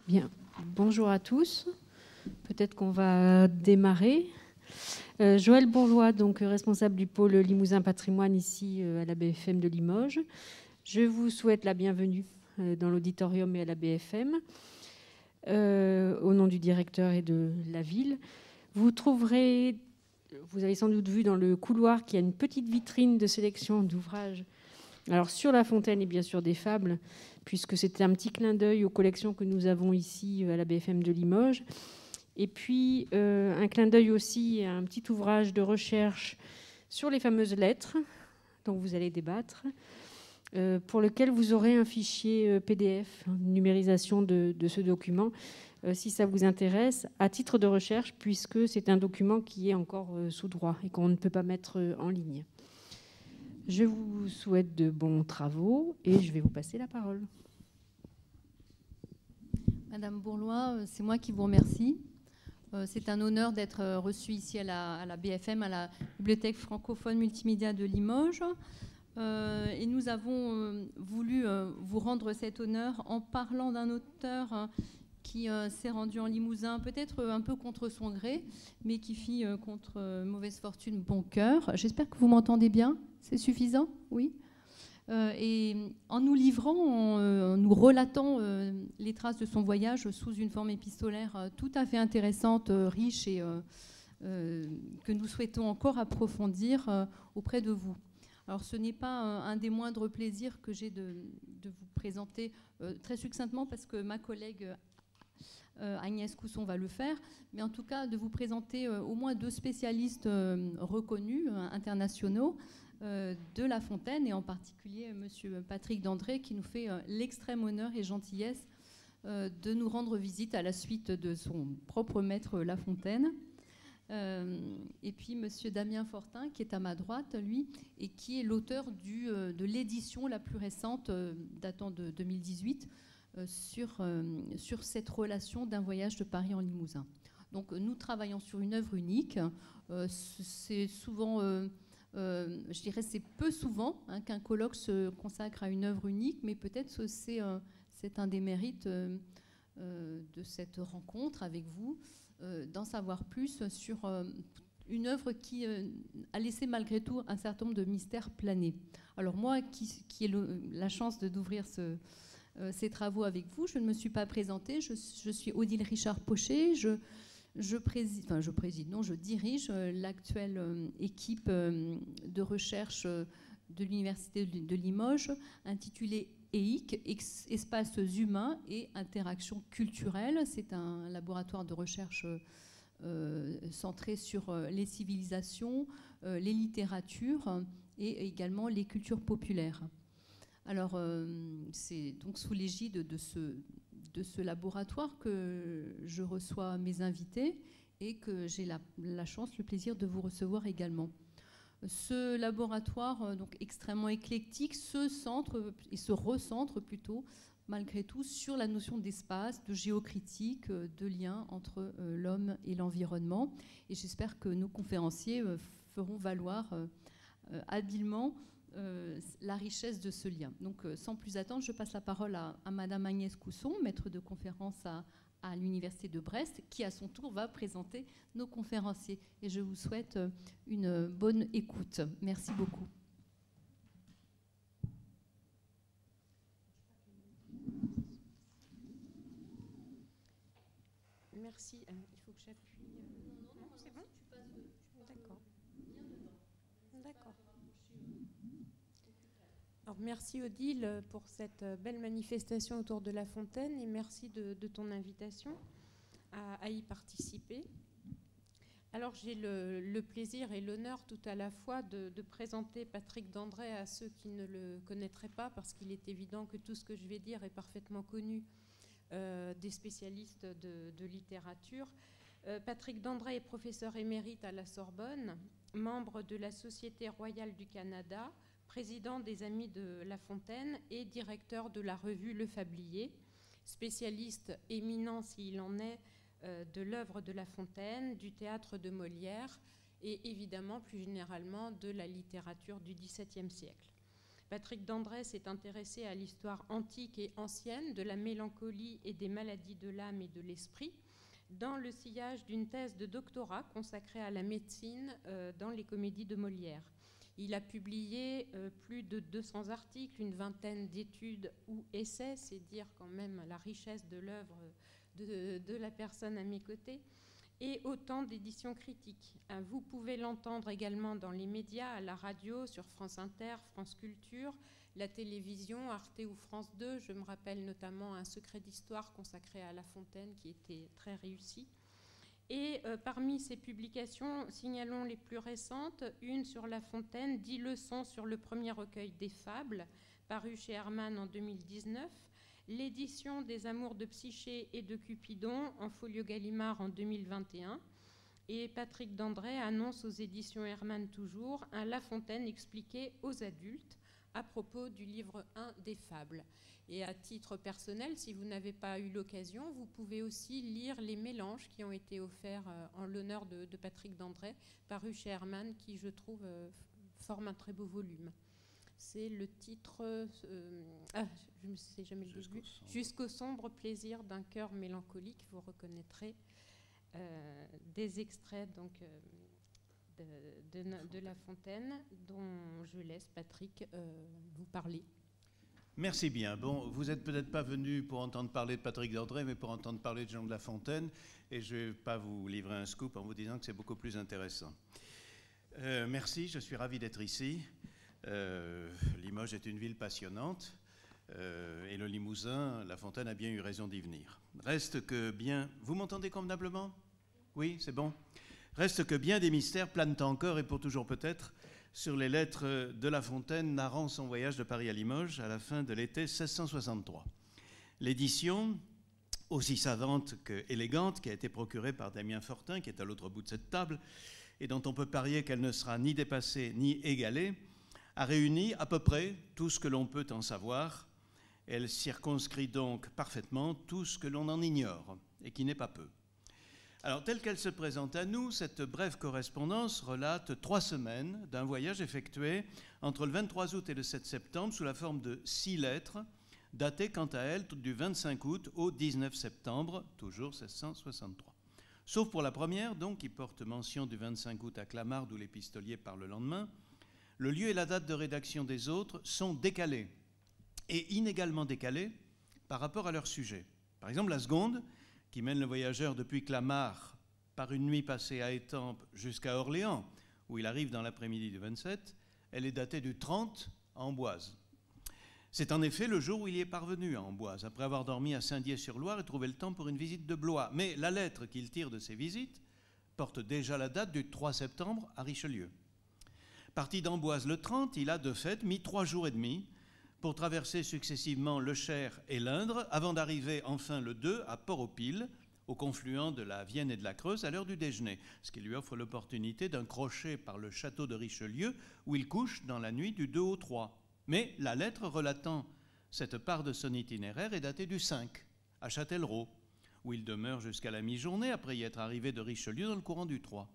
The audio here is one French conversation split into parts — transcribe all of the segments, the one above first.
Bien, bonjour à tous. Peut-être qu'on va démarrer. Joëlle Bourgeois, donc responsable du pôle Limousin Patrimoine ici à la BFM de Limoges. Je vous souhaite la bienvenue dans l'auditorium et à la BFM. Au nom du directeur et de la ville. Vous trouverez, vous avez sans doute vu dans le couloir qu'il y a une petite vitrine de sélection d'ouvrages. Alors sur La Fontaine et bien sûr des fables, puisque c'était un petit clin d'œil aux collections que nous avons ici à la BFM de Limoges. Et puis un clin d'œil aussi à un petit ouvrage de recherche sur les fameuses lettres dont vous allez débattre, pour lequel vous aurez un fichier PDF, une numérisation de ce document, si ça vous intéresse, à titre de recherche, puisque c'est un document qui est encore sous droit et qu'on ne peut pas mettre en ligne. Je vous souhaite de bons travaux et je vais vous passer la parole. Madame Bourgeois, c'est moi qui vous remercie. C'est un honneur d'être reçue ici à la BFM, à la Bibliothèque francophone multimédia de Limoges. Et nous avons voulu vous rendre cet honneur en parlant d'un auteur qui s'est rendu en Limousin, peut-être un peu contre son gré, mais qui fit contre mauvaise fortune bon cœur. J'espère que vous m'entendez bien. C'est suffisant? Oui. Et en nous livrant, en nous relatant les traces de son voyage sous une forme épistolaire tout à fait intéressante, riche et que nous souhaitons encore approfondir auprès de vous. Alors ce n'est pas un des moindres plaisirs que j'ai de vous présenter très succinctement parce que ma collègue Agnès Cousson va le faire, mais en tout cas de vous présenter au moins deux spécialistes reconnus, internationaux, de La Fontaine, et en particulier M. Patrick Dandré, qui nous fait l'extrême honneur et gentillesse de nous rendre visite à la suite de son propre maître La Fontaine. Et puis M. Damien Fortin, qui est à ma droite, lui, et qui est l'auteur de l'édition la plus récente, datant de 2018, sur cette relation d'un voyage de Paris en Limousin. Donc nous travaillons sur une œuvre unique. C'est souvent... je dirais c'est peu souvent qu'un colloque se consacre à une œuvre unique, mais peut-être que c'est un des mérites de cette rencontre avec vous, d'en savoir plus sur une œuvre qui a laissé malgré tout un certain nombre de mystères planer. Alors moi, qui ai la chance d'ouvrir ces travaux avec vous, je ne me suis pas présentée, je suis Odile Richard-Pochet, je dirige l'actuelle équipe de recherche de l'Université de Limoges, intitulée EIC, Espaces humains et interactions culturelles. C'est un laboratoire de recherche centré sur les civilisations, les littératures et également les cultures populaires. Alors, c'est donc sous l'égide de ce laboratoire que je reçois mes invités et que j'ai la chance, le plaisir de vous recevoir également. Ce laboratoire, donc extrêmement éclectique, se centre et se recentre plutôt, malgré tout, sur la notion d'espace, de géocritique, de lien entre l'homme et l'environnement. Et j'espère que nos conférenciers feront valoir habilement la richesse de ce lien. Donc, sans plus attendre, je passe la parole à Madame Agnès Cousson, maître de conférence à l'Université de Brest, qui à son tour va présenter nos conférenciers. Et je vous souhaite une bonne écoute. Merci beaucoup. Merci. Il faut que j'appuie. Non, c'est bon ? D'accord. D'accord. Alors, merci Odile pour cette belle manifestation autour de La Fontaine et merci de ton invitation à y participer. Alors j'ai le plaisir et l'honneur tout à la fois de présenter Patrick Dandré à ceux qui ne le connaîtraient pas, parce qu'il est évident que tout ce que je vais dire est parfaitement connu des spécialistes de littérature. Patrick Dandré est professeur émérite à la Sorbonne, membre de la Société royale du Canada, président des Amis de La Fontaine et directeur de la revue Le Fablier, spécialiste éminent s'il en est de l'œuvre de La Fontaine, du théâtre de Molière et évidemment plus généralement de la littérature du XVIIe siècle. Patrick Dandré s'est intéressé à l'histoire antique et ancienne de la mélancolie et des maladies de l'âme et de l'esprit, dans le sillage d'une thèse de doctorat consacrée à la médecine dans les comédies de Molière. Il a publié plus de 200 articles, une vingtaine d'études ou essais, c'est dire quand même la richesse de l'œuvre de la personne à mes côtés, et autant d'éditions critiques. Vous pouvez l'entendre également dans les médias, à la radio, sur France Inter, France Culture, la télévision, Arte ou France 2. Je me rappelle notamment Un secret d'histoire consacré à La Fontaine qui était très réussi. Et parmi ces publications, signalons les plus récentes, une sur La Fontaine, 10 leçons sur le premier recueil des fables, paru chez Hermann en 2019, l'édition des Amours de Psyché et de Cupidon en folio Gallimard en 2021, et Patrick Dandré annonce aux éditions Hermann toujours un La Fontaine expliqué aux adultes à propos du livre 1 des fables. Et à titre personnel, si vous n'avez pas eu l'occasion, vous pouvez aussi lire les mélanges qui ont été offerts en l'honneur de Patrick Dandré, paru chez Hermann, qui, je trouve, forme un très beau volume. C'est le titre, je ne sais jamais le début, Jusqu'au sombre plaisir d'un cœur mélancolique. Vous reconnaîtrez des extraits donc, de La Fontaine, dont je laisse Patrick vous parler. Merci bien. Bon, vous n'êtes peut-être pas venu pour entendre parler de Patrick Dandré, mais pour entendre parler de Jean de La Fontaine, et je ne vais pas vous livrer un scoop en vous disant que c'est beaucoup plus intéressant. Merci, je suis ravi d'être ici. Limoges est une ville passionnante, et le Limousin, La Fontaine a bien eu raison d'y venir. Reste que bien... Vous m'entendez convenablement? Oui, c'est bon. Reste que bien des mystères planent encore, et pour toujours peut-être, sur les lettres de La Fontaine narrant son voyage de Paris à Limoges à la fin de l'été 1663. L'édition, aussi savante qu'élégante, qui a été procurée par Damien Fortin, qui est à l'autre bout de cette table, et dont on peut parier qu'elle ne sera ni dépassée ni égalée, a réuni à peu près tout ce que l'on peut en savoir. Elle circonscrit donc parfaitement tout ce que l'on en ignore, et qui n'est pas peu. Alors, telle qu'elle se présente à nous, cette brève correspondance relate 3 semaines d'un voyage effectué entre le 23 août et le 7 septembre sous la forme de 6 lettres, datées quant à elles du 25 août au 19 septembre, toujours 1663. Sauf pour la première, donc, qui porte mention du 25 août à Clamart, où l'épistolier part le lendemain, le lieu et la date de rédaction des autres sont décalés, et inégalement décalés par rapport à leur sujet. Par exemple, la seconde, qui mène le voyageur depuis Clamart par une nuit passée à Étampes jusqu'à Orléans, où il arrive dans l'après-midi du 27, elle est datée du 30 à Amboise. C'est en effet le jour où il y est parvenu à Amboise, après avoir dormi à Saint-Dié-sur-Loire et trouvé le temps pour une visite de Blois. Mais la lettre qu'il tire de ces visites porte déjà la date du 3 septembre à Richelieu. Parti d'Amboise le 30, il a de fait mis 3 jours et demi pour traverser successivement le Cher et l'Indre, avant d'arriver enfin le 2 à Port-au-Pile, au confluent de la Vienne et de la Creuse, à l'heure du déjeuner, ce qui lui offre l'opportunité d'un crochet par le château de Richelieu, où il couche dans la nuit du 2 au 3. Mais la lettre relatant cette part de son itinéraire est datée du 5, à Châtellerault, où il demeure jusqu'à la mi-journée, après y être arrivé de Richelieu dans le courant du 3.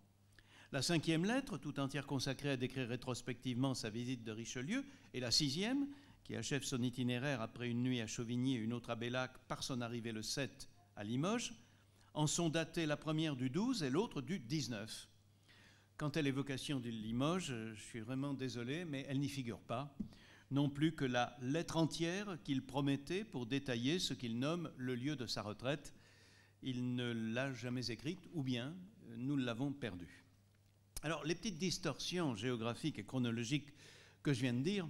La 5e lettre, tout entière consacrée à décrire rétrospectivement sa visite de Richelieu, et la 6e, qui achève son itinéraire après une nuit à Chauvigny et une autre à Bellac par son arrivée le 7 à Limoges, en sont datées la première du 12 et l'autre du 19. Quant à l'évocation de Limoges, je suis vraiment désolé, mais elle n'y figure pas, non plus que la lettre entière qu'il promettait pour détailler ce qu'il nomme le lieu de sa retraite. Il ne l'a jamais écrite, ou bien nous l'avons perdue. Alors, les petites distorsions géographiques et chronologiques que je viens de dire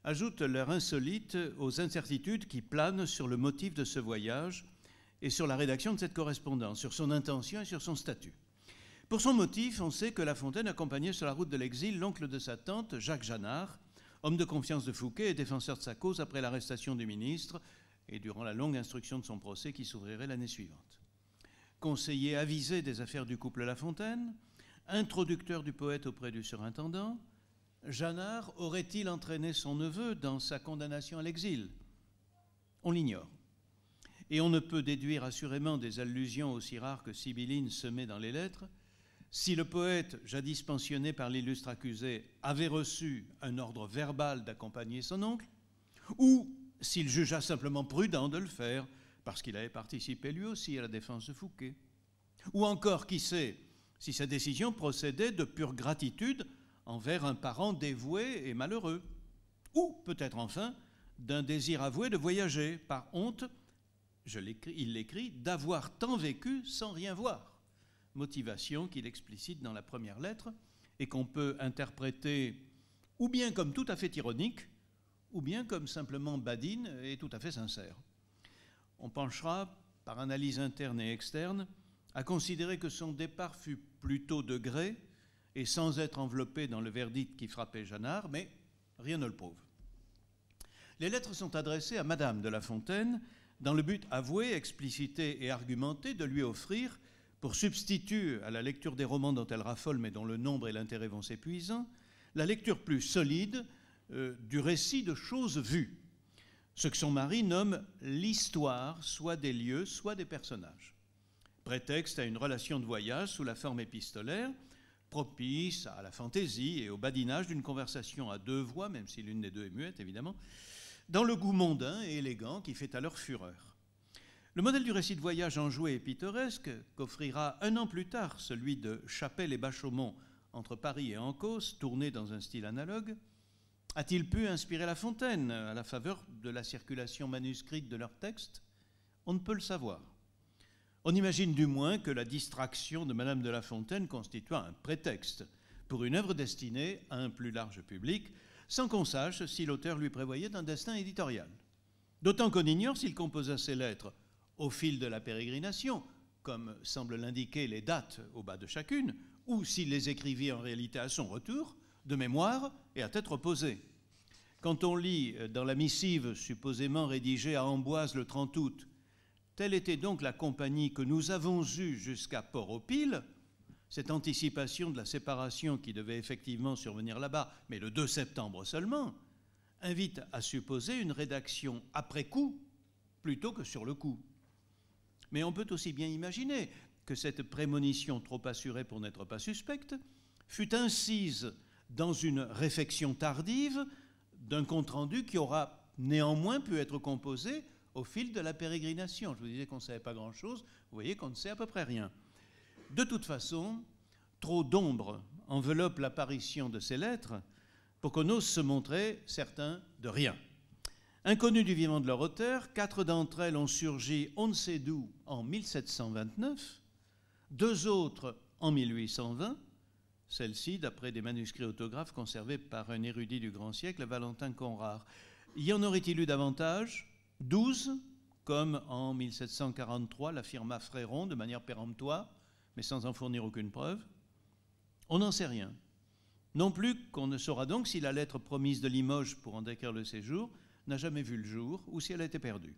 ajoutent leur insolite aux incertitudes qui planent sur le motif de ce voyage et sur la rédaction de cette correspondance, sur son intention et sur son statut. Pour son motif, on sait que La Fontaine accompagnait sur la route de l'exil l'oncle de sa tante, Jacques Janard, homme de confiance de Fouquet et défenseur de sa cause après l'arrestation du ministre et durant la longue instruction de son procès qui s'ouvrirait l'année suivante. Conseiller avisé des affaires du couple La Fontaine, introducteur du poète auprès du surintendant, Janard aurait-il entraîné son neveu dans sa condamnation à l'exil? On l'ignore. Et on ne peut déduire assurément des allusions aussi rares que sibyllines semées dans les lettres Si le poète, jadis pensionné par l'illustre accusé, avait reçu un ordre verbal d'accompagner son oncle, ou s'il jugea simplement prudent de le faire, parce qu'il avait participé lui aussi à la défense de Fouquet. Ou encore, qui sait, si sa décision procédait de pure gratitude envers un parent dévoué et malheureux. Ou peut-être enfin d'un désir avoué de voyager, par honte, il l'écrit, d'avoir tant vécu sans rien voir. Motivation qu'il explicite dans la première lettre et qu'on peut interpréter ou bien comme tout à fait ironique, ou bien comme simplement badine et tout à fait sincère. On penchera, par analyse interne et externe, à considérer que son départ fut plutôt de gré et sans être enveloppé dans le verdict qui frappait Jeannart, mais rien ne le prouve. Les lettres sont adressées à Madame de La Fontaine dans le but avoué, explicité et argumenté de lui offrir, pour substitut à la lecture des romans dont elle raffole mais dont le nombre et l'intérêt vont s'épuisant, la lecture plus solide du récit de choses vues, ce que son mari nomme l'histoire, soit des lieux, soit des personnages. Prétexte à une relation de voyage sous la forme épistolaire, propice à la fantaisie et au badinage d'une conversation à deux voix, même si l'une des deux est muette évidemment, dans le goût mondain et élégant qui fait alors fureur. Le modèle du récit de voyage enjoué et pittoresque qu'offrira un an plus tard celui de Chapelle et Bachaumont entre Paris et Ancos, tourné dans un style analogue, a-t-il pu inspirer La Fontaine à la faveur de la circulation manuscrite de leurs textes? On ne peut le savoir. On imagine du moins que la distraction de Madame de La Fontaine constitua un prétexte pour une œuvre destinée à un plus large public, sans qu'on sache si l'auteur lui prévoyait un destin éditorial. D'autant qu'on ignore s'il composa ses lettres au fil de la pérégrination, comme semblent l'indiquer les dates au bas de chacune, ou s'il les écrivit en réalité à son retour, de mémoire et à tête reposée. Quand on lit dans la missive supposément rédigée à Amboise le 30 août, « Telle était donc la compagnie que nous avons eue jusqu'à Port-au-Pile », cette anticipation de la séparation qui devait effectivement survenir là-bas, mais le 2 septembre seulement, invite à supposer une rédaction après coup plutôt que sur le coup. Mais on peut aussi bien imaginer que cette prémonition trop assurée pour n'être pas suspecte fut incise dans une réflexion tardive d'un compte-rendu qui aura néanmoins pu être composé au fil de la pérégrination. Je vous disais qu'on ne savait pas grand-chose, vous voyez qu'on ne sait à peu près rien. De toute façon, trop d'ombre enveloppe l'apparition de ces lettres pour qu'on ose se montrer certain de rien. Inconnues du vivant de leur auteur, 4 d'entre elles ont surgi on ne sait d'où en 1729, 2 autres en 1820, celle-ci d'après des manuscrits autographes conservés par un érudit du grand siècle, Valentin Conrart. Y en aurait-il eu davantage? 12, comme en 1743 l'affirma Fréron de manière péremptoire, mais sans en fournir aucune preuve? On n'en sait rien. Non plus qu'on ne saura donc si la lettre promise de Limoges pour en décrire le séjour n'a jamais vu le jour ou si elle a été perdue.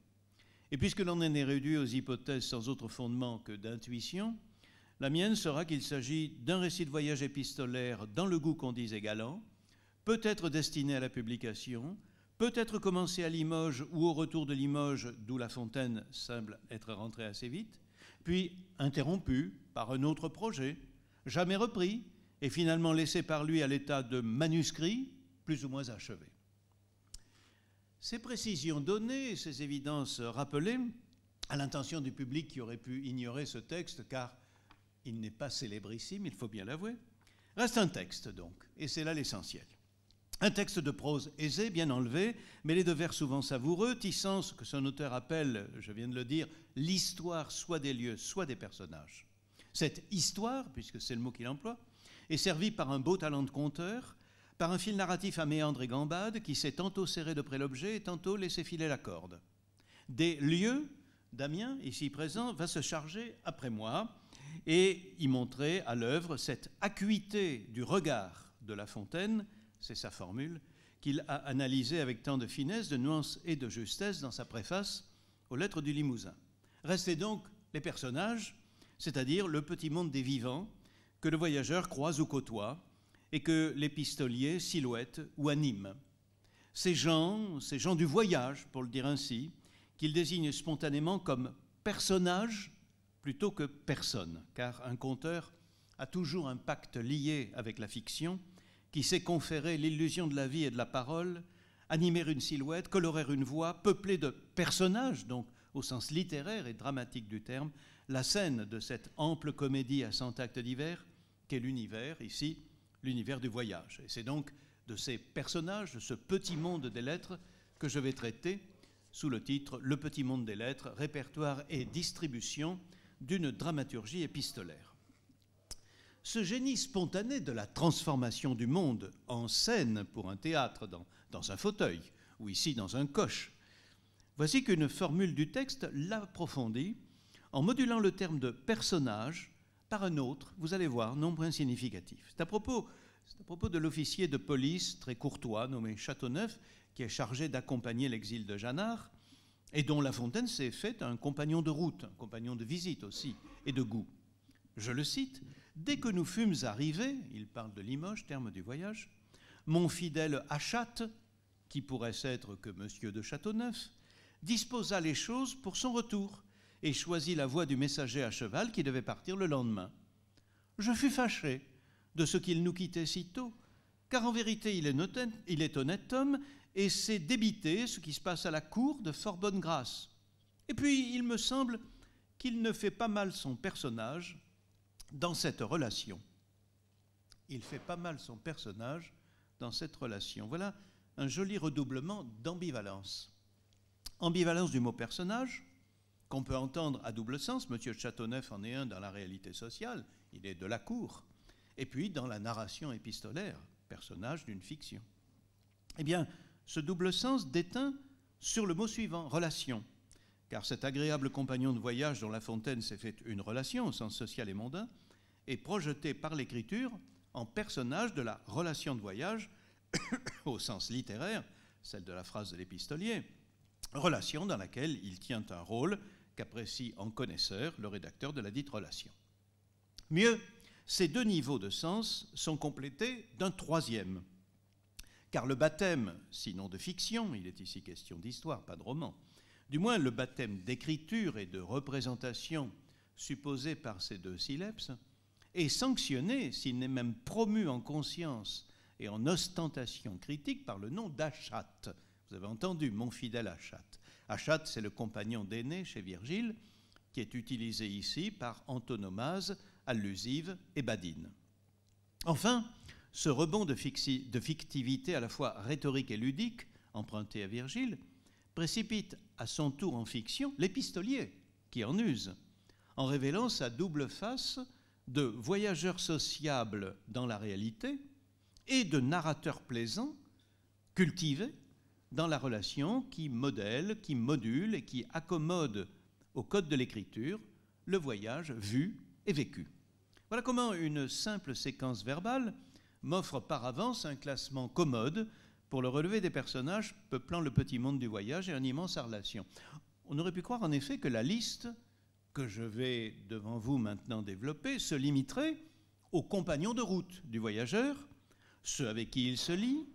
Et puisque l'on en est réduit aux hypothèses sans autre fondement que d'intuition, la mienne sera qu'il s'agit d'un récit de voyage épistolaire dans le goût qu'on disait galant, peut-être destiné à la publication, peut-être commencé à Limoges ou au retour de Limoges, d'où La Fontaine semble être rentrée assez vite, puis interrompu par un autre projet, jamais repris et finalement laissé par lui à l'état de manuscrit, plus ou moins achevé. Ces précisions données, ces évidences rappelées, à l'intention du public qui aurait pu ignorer ce texte, car il n'est pas célébrissime, il faut bien l'avouer, reste un texte donc, et c'est là l'essentiel. Un texte de prose aisé, bien enlevé, mêlé de vers souvent savoureux, tissant ce que son auteur appelle, je viens de le dire, l'histoire soit des lieux, soit des personnages. Cette histoire, puisque c'est le mot qu'il emploie, est servie par un beau talent de conteur, par un fil narratif à méandre et gambade qui s'est tantôt serré de près l'objet et tantôt laissé filer la corde. Des lieux, Damien, ici présent, va se charger après moi et y montrer à l'œuvre cette acuité du regard de La Fontaine, c'est sa formule, qu'il a analysée avec tant de finesse, de nuance et de justesse dans sa préface aux Lettres du Limousin. Restaient donc les personnages, c'est-à-dire le petit monde des vivants que le voyageur croise ou côtoie et que l'épistolier silhouette ou anime. Ces gens du voyage, pour le dire ainsi, qu'il désigne spontanément comme personnages plutôt que personnes, car un conteur a toujours un pacte lié avec la fiction, qui sait conférer l'illusion de la vie et de la parole, animer une silhouette, colorer une voix, peupler de personnages, donc au sens littéraire et dramatique du terme, la scène de cette ample comédie à 100 actes divers, qu'est l'univers, ici, l'univers du voyage. Et c'est donc de ces personnages, de ce petit monde des lettres, que je vais traiter sous le titre « Le petit monde des lettres, répertoire et distribution d'une dramaturgie épistolaire ». Ce génie spontané de la transformation du monde en scène pour un théâtre dans un fauteuil, ou ici dans un coche, voici qu'une formule du texte l'approfondit en modulant le terme de personnage par un autre, vous allez voir, non moins significatif. C'est à propos de l'officier de police très courtois nommé Châteauneuf, qui est chargé d'accompagner l'exil de Jeannart, et dont La Fontaine s'est fait un compagnon de route, un compagnon de visite aussi, et de goût. Je le cite, « Dès que nous fûmes arrivés, il parle de Limoges, terme du voyage, mon fidèle Achat, qui pourrait être que monsieur de Châteauneuf, disposa les choses pour son retour et choisit la voie du messager à cheval qui devait partir le lendemain. Je fus fâché de ce qu'il nous quittait si tôt, car en vérité il est honnête homme et sait débiter ce qui se passe à la cour de fort bonne grâce. Et puis il me semble qu'il ne fait pas mal son personnage dans cette relation. Il fait pas mal son personnage dans cette relation. Voilà un joli redoublement d'ambivalence. Ambivalence du mot personnage, qu'on peut entendre à double sens. Monsieur Châteauneuf en est un dans la réalité sociale, il est de la cour. Et puis dans la narration épistolaire, personnage d'une fiction. Eh bien, ce double sens déteint sur le mot suivant, relation. Car cet agréable compagnon de voyage dont La Fontaine s'est fait une relation au sens social et mondain est projeté par l'écriture en personnage de la relation de voyage au sens littéraire, celle de la phrase de l'épistolier, relation dans laquelle il tient un rôle qu'apprécie en connaisseur le rédacteur de la dite relation. Mieux, ces deux niveaux de sens sont complétés d'un troisième, car le baptême, sinon de fiction, il est ici question d'histoire, pas de roman, du moins le baptême d'écriture et de représentation supposé par ces deux syllabes, est sanctionné, s'il n'est même promu en conscience et en ostentation critique, par le nom d'Achat. Vous avez entendu, mon fidèle Achat. Achat, c'est le compagnon d'Énée chez Virgile, qui est utilisé ici par antonomase allusive et badine. Enfin, ce rebond de fictivité à la fois rhétorique et ludique, emprunté à Virgile, précipite à son tour en fiction l'épistolier, qui en use, en révélant sa double face de voyageur sociable dans la réalité et de narrateur plaisant, cultivé, dans la relation qui modèle, qui module et qui accommode au code de l'écriture le voyage vu et vécu. Voilà comment une simple séquence verbale m'offre par avance un classement commode pour le relevé des personnages peuplant le petit monde du voyage et un immense relation. On aurait pu croire en effet que la liste que je vais devant vous maintenant développer se limiterait aux compagnons de route du voyageur, ceux avec qui il se lie,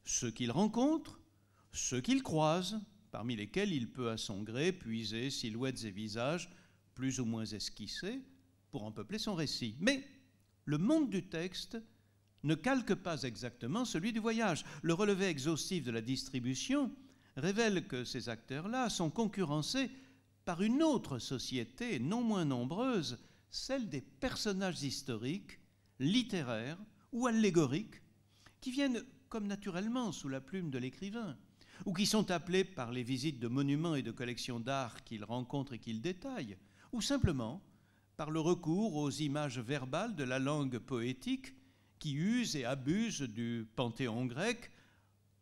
ceux qu'il rencontre, ceux qu'il croise, parmi lesquels il peut à son gré puiser silhouettes et visages plus ou moins esquissés pour en peupler son récit. Mais le monde du texte ne calque pas exactement celui du voyage. Le relevé exhaustif de la distribution révèle que ces acteurs-là sont concurrencés par une autre société non moins nombreuse, celle des personnages historiques, littéraires ou allégoriques, qui viennent comme naturellement sous la plume de l'écrivain, ou qui sont appelés par les visites de monuments et de collections d'art qu'il rencontre et qu'il détaille, ou simplement par le recours aux images verbales de la langue poétique qui use et abuse du panthéon grec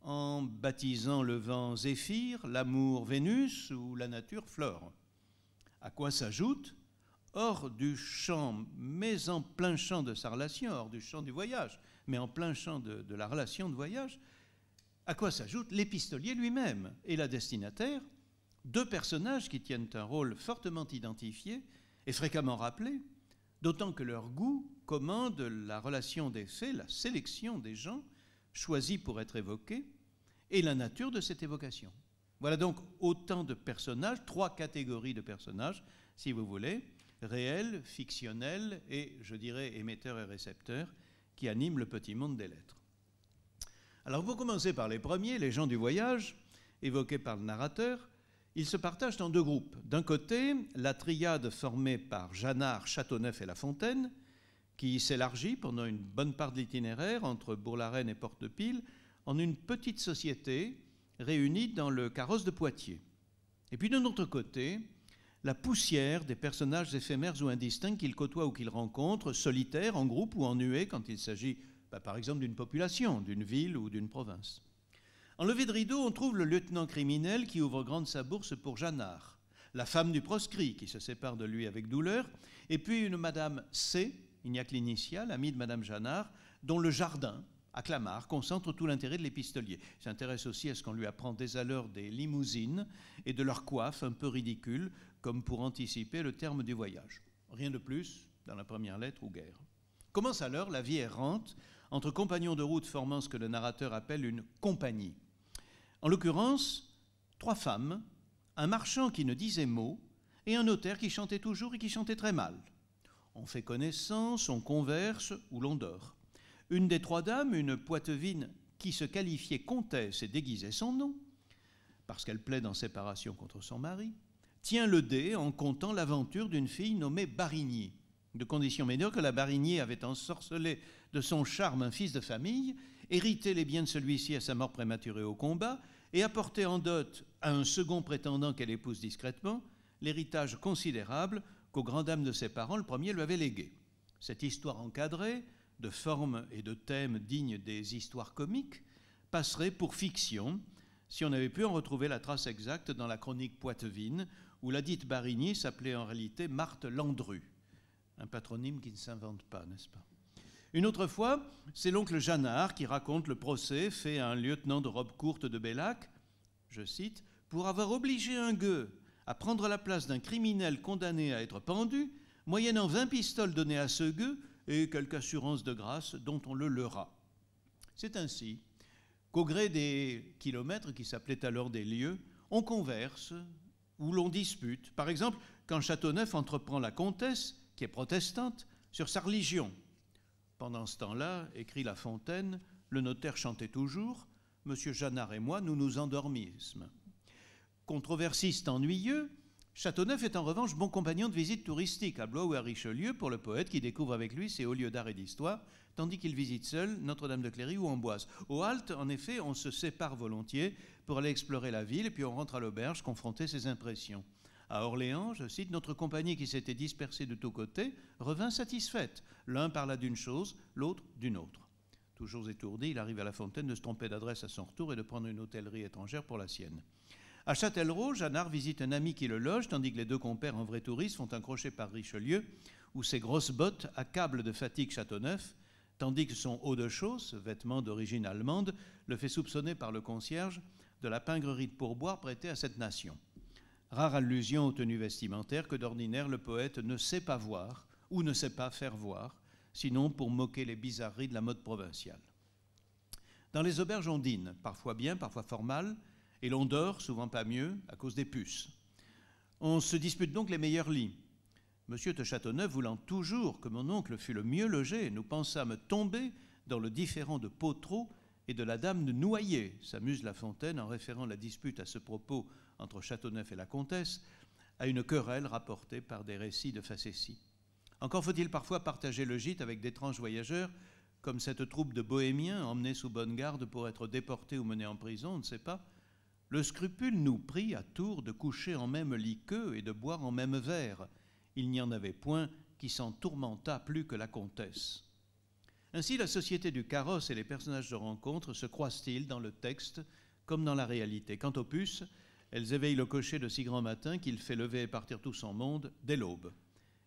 en baptisant le vent Zéphyr, l'amour Vénus ou la nature Flore. À quoi s'ajoute, hors du champ, mais en plein champ de sa relation, hors du champ du voyage, mais en plein champ de la relation de voyage, à quoi s'ajoute l'épistolier lui-même et la destinataire, deux personnages qui tiennent un rôle fortement identifié et fréquemment rappelé, d'autant que leur goût commande la relation des faits, la sélection des gens choisis pour être évoqués, et la nature de cette évocation. Voilà donc autant de personnages, trois catégories de personnages, si vous voulez, réels, fictionnels et, je dirais, émetteurs et récepteurs, qui animent le petit monde des lettres. Alors, pour commencer par les premiers, les gens du voyage, évoqués par le narrateur, ils se partagent en deux groupes. D'un côté, la triade formée par Jannart, Châteauneuf et La Fontaine, qui s'élargit pendant une bonne part de l'itinéraire entre Bourg-la-Reine et Porte-de-Pile en une petite société réunie dans le carrosse de Poitiers. Et puis, d'un autre côté, la poussière des personnages éphémères ou indistincts qu'ils côtoient ou qu'ils rencontrent, solitaires, en groupe ou en nuée, quand il s'agit, par exemple, d'une population, d'une ville ou d'une province. En levée de rideau, on trouve le lieutenant criminel qui ouvre grande sa bourse pour Jannart, la femme du proscrit qui se sépare de lui avec douleur, et puis une madame C, il n'y a que l'initiale, amie de madame Jannart, dont le jardin, à Clamart, concentre tout l'intérêt de l'épistolier. Il s'intéresse aussi à ce qu'on lui apprend dès alors des limousines et de leur coiffe un peu ridicule, comme pour anticiper le terme du voyage. Rien de plus dans la première lettre ou guère. Commence alors la vie errante entre compagnons de route formant ce que le narrateur appelle une compagnie. En l'occurrence, 3 femmes, un marchand qui ne disait mot et un notaire qui chantait toujours et qui chantait très mal. On fait connaissance, on converse ou l'on dort. Une des 3 dames, une Poitevine qui se qualifiait comtesse et déguisait son nom, parce qu'elle plaide en séparation contre son mari, tient le dé en contant l'aventure d'une fille nommée Barigny, de condition médiocre que la Barigny avait ensorcelé de son charme un fils de famille, hérité les biens de celui-ci à sa mort prématurée au combat, et apporté en dot à un second prétendant qu'elle épouse discrètement l'héritage considérable qu'aux grandes dames de ses parents, le premier lui avait légué. Cette histoire encadrée, de forme et de thèmes dignes des histoires comiques, passerait pour fiction si on avait pu en retrouver la trace exacte dans la chronique poitevine, où la dite Barigny s'appelait en réalité Marthe Landru, un patronyme qui ne s'invente pas, n'est-ce pas? Une autre fois, c'est l'oncle Jannart qui raconte le procès fait à un lieutenant de robe courte de Bellac, je cite, « pour avoir obligé un gueux à prendre la place d'un criminel condamné à être pendu, moyennant 20 pistoles données à ce gueux et quelque assurance de grâce dont on le leurra. » C'est ainsi qu'au gré des kilomètres, qui s'appelaient alors des lieues, on converse ou l'on dispute. Par exemple, quand Châteauneuf entreprend la comtesse, qui est protestante, sur sa religion. Pendant ce temps-là, écrit La Fontaine, le notaire chantait toujours, « Monsieur Jannart et moi, nous nous endormîmes. » Controversiste ennuyeux, Châteauneuf est en revanche bon compagnon de visite touristique à Blois ou à Richelieu pour le poète qui découvre avec lui ses hauts lieux d'art et d'histoire, tandis qu'il visite seul Notre-Dame de Cléry ou Amboise. Aux haltes, en effet, on se sépare volontiers pour aller explorer la ville et puis on rentre à l'auberge confronter ses impressions. À Orléans, je cite, notre compagnie qui s'était dispersée de tous côtés revint satisfaite. L'un parla d'une chose, l'autre d'une autre. Toujours étourdi, il arrive à La Fontaine de se tromper d'adresse à son retour et de prendre une hôtellerie étrangère pour la sienne. À Châtellerault, Jannart visite un ami qui le loge, tandis que les 2 compères en vrai touristes font un crochet par Richelieu, où ses grosses bottes accablent de fatigue Châteauneuf, tandis que son haut de chausse, vêtement d'origine allemande, le fait soupçonner par le concierge de la pingrerie de pourboire prêtée à cette nation. Rare allusion aux tenues vestimentaires que d'ordinaire le poète ne sait pas voir ou ne sait pas faire voir, sinon pour moquer les bizarreries de la mode provinciale. Dans les auberges, on dîne, parfois bien, parfois fort mal, et l'on dort, souvent pas mieux, à cause des puces. On se dispute donc les meilleurs lits. Monsieur de Châteauneuf, voulant toujours que mon oncle fût le mieux logé, nous pensâmes tomber dans le différend de Potreau et de la dame de Noyer, s'amuse La Fontaine en référant la dispute à ce propos entre Châteauneuf et la comtesse, à une querelle rapportée par des récits de facéties. Encore faut-il parfois partager le gîte avec d'étranges voyageurs, comme cette troupe de bohémiens emmenés sous bonne garde pour être déportés ou menés en prison, on ne sait pas. Le scrupule nous prit à tour de coucher en même lit qu'eux et de boire en même verre. Il n'y en avait point qui s'en tourmentât plus que la comtesse. Ainsi, la société du carrosse et les personnages de rencontre se croisent-ils dans le texte comme dans la réalité. Quant aux puces, elles éveillent le cocher de si grand matin qu'il fait lever et partir tout son monde dès l'aube.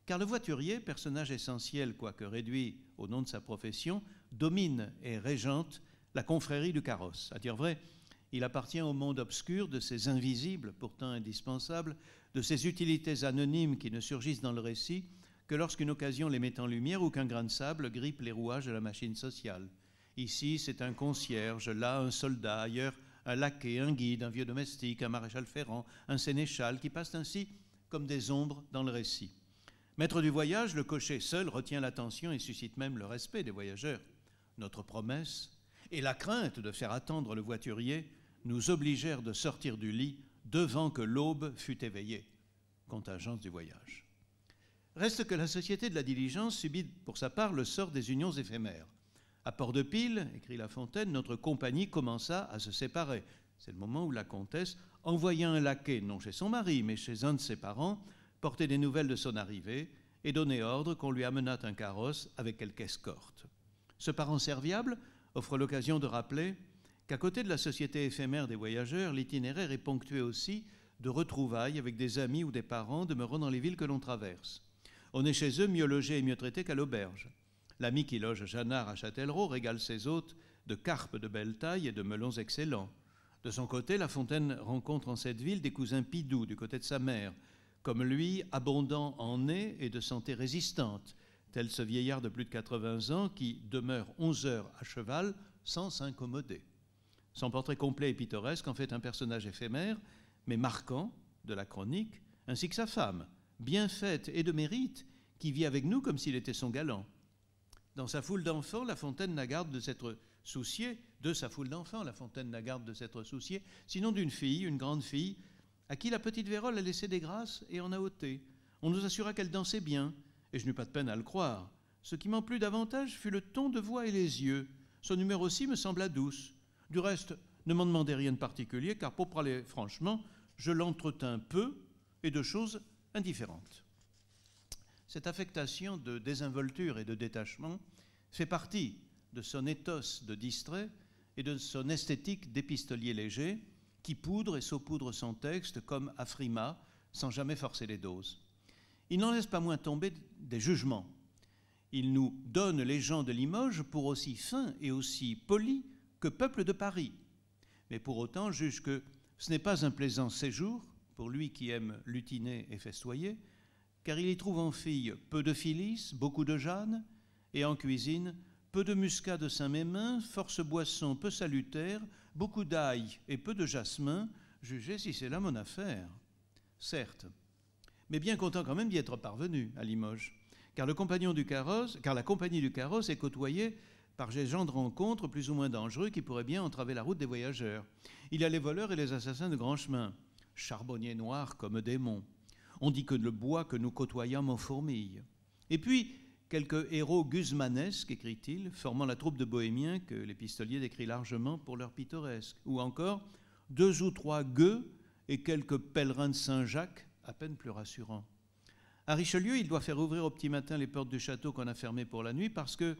Car le voiturier, personnage essentiel, quoique réduit au nom de sa profession, domine et régente la confrérie du carrosse. À dire vrai, il appartient au monde obscur de ces invisibles, pourtant indispensables, de ces utilités anonymes qui ne surgissent dans le récit que lorsqu'une occasion les met en lumière ou qu'un grain de sable grippe les rouages de la machine sociale. Ici, c'est un concierge, là, un soldat, ailleurs, un laquais, un guide, un vieux domestique, un maréchal ferrant, un sénéchal, qui passent ainsi comme des ombres dans le récit. Maître du voyage, le cocher seul retient l'attention et suscite même le respect des voyageurs. Notre promesse et la crainte de faire attendre le voiturier nous obligèrent de sortir du lit devant que l'aube fût éveillée. Contingence du voyage. Reste que la Société de la Diligence subit pour sa part le sort des unions éphémères. À Port-de-Pile, écrit La Fontaine, notre compagnie commença à se séparer. C'est le moment où la comtesse envoya un laquais, non chez son mari, mais chez un de ses parents, porter des nouvelles de son arrivée et donner ordre qu'on lui amenât un carrosse avec quelque escorte. Ce parent serviable offre l'occasion de rappeler qu'à côté de la société éphémère des voyageurs, l'itinéraire est ponctué aussi de retrouvailles avec des amis ou des parents demeurant dans les villes que l'on traverse. On est chez eux mieux logé et mieux traité qu'à l'auberge. L'ami qui loge Jeannard à Châtellerault régale ses hôtes de carpes de belle taille et de melons excellents. De son côté, La Fontaine rencontre en cette ville des cousins Pidoux du côté de sa mère, comme lui, abondant en nez et de santé résistante, tel ce vieillard de plus de 80 ans qui demeure 11 heures à cheval sans s'incommoder. Son portrait complet et pittoresque en fait un personnage éphémère, mais marquant de la chronique, ainsi que sa femme, bien faite et de mérite, qui vit avec nous comme s'il était son galant. Dans sa foule d'enfants, La Fontaine n'a garde de s'être souciée, sinon d'une fille, une grande fille, à qui la petite Vérole a laissé des grâces et en a ôté. On nous assura qu'elle dansait bien, et je n'eus pas de peine à le croire. Ce qui m'en plut davantage fut le ton de voix et les yeux. Son humeur aussi me sembla douce. Du reste, ne m'en demandez rien de particulier, car pour parler franchement, je l'entretins peu et de choses indifférentes. Cette affectation de désinvolture et de détachement fait partie de son ethos de distrait et de son esthétique d'épistolier léger qui poudre et saupoudre son texte comme à Frimat sans jamais forcer les doses. Il n'en laisse pas moins tomber des jugements. Il nous donne les gens de Limoges pour aussi fins et aussi polis que peuple de Paris, mais pour autant juge que ce n'est pas un plaisant séjour pour lui qui aime lutiner et festoyer, car il y trouve en filles peu de Phyllis, beaucoup de Jeanne, et en cuisine peu de muscat de Saint-Mémin, force boisson peu salutaire, beaucoup d'ail et peu de jasmin, jugez si c'est là mon affaire. Certes, mais bien content quand même d'y être parvenu à Limoges, car la compagnie du carrosse est côtoyée par des gens de rencontre plus ou moins dangereux qui pourraient bien entraver la route des voyageurs. Il y a les voleurs et les assassins de grand chemin, charbonniers noirs comme démons. On dit que le bois que nous côtoyâmes en fourmille. Et puis, quelques héros guzmanesques, écrit-il, formant la troupe de bohémiens que l'épistolier décrit largement pour leur pittoresque. Ou encore, 2 ou 3 gueux et quelques pèlerins de Saint-Jacques, à peine plus rassurants. À Richelieu, il doit faire ouvrir au petit matin les portes du château qu'on a fermées pour la nuit parce que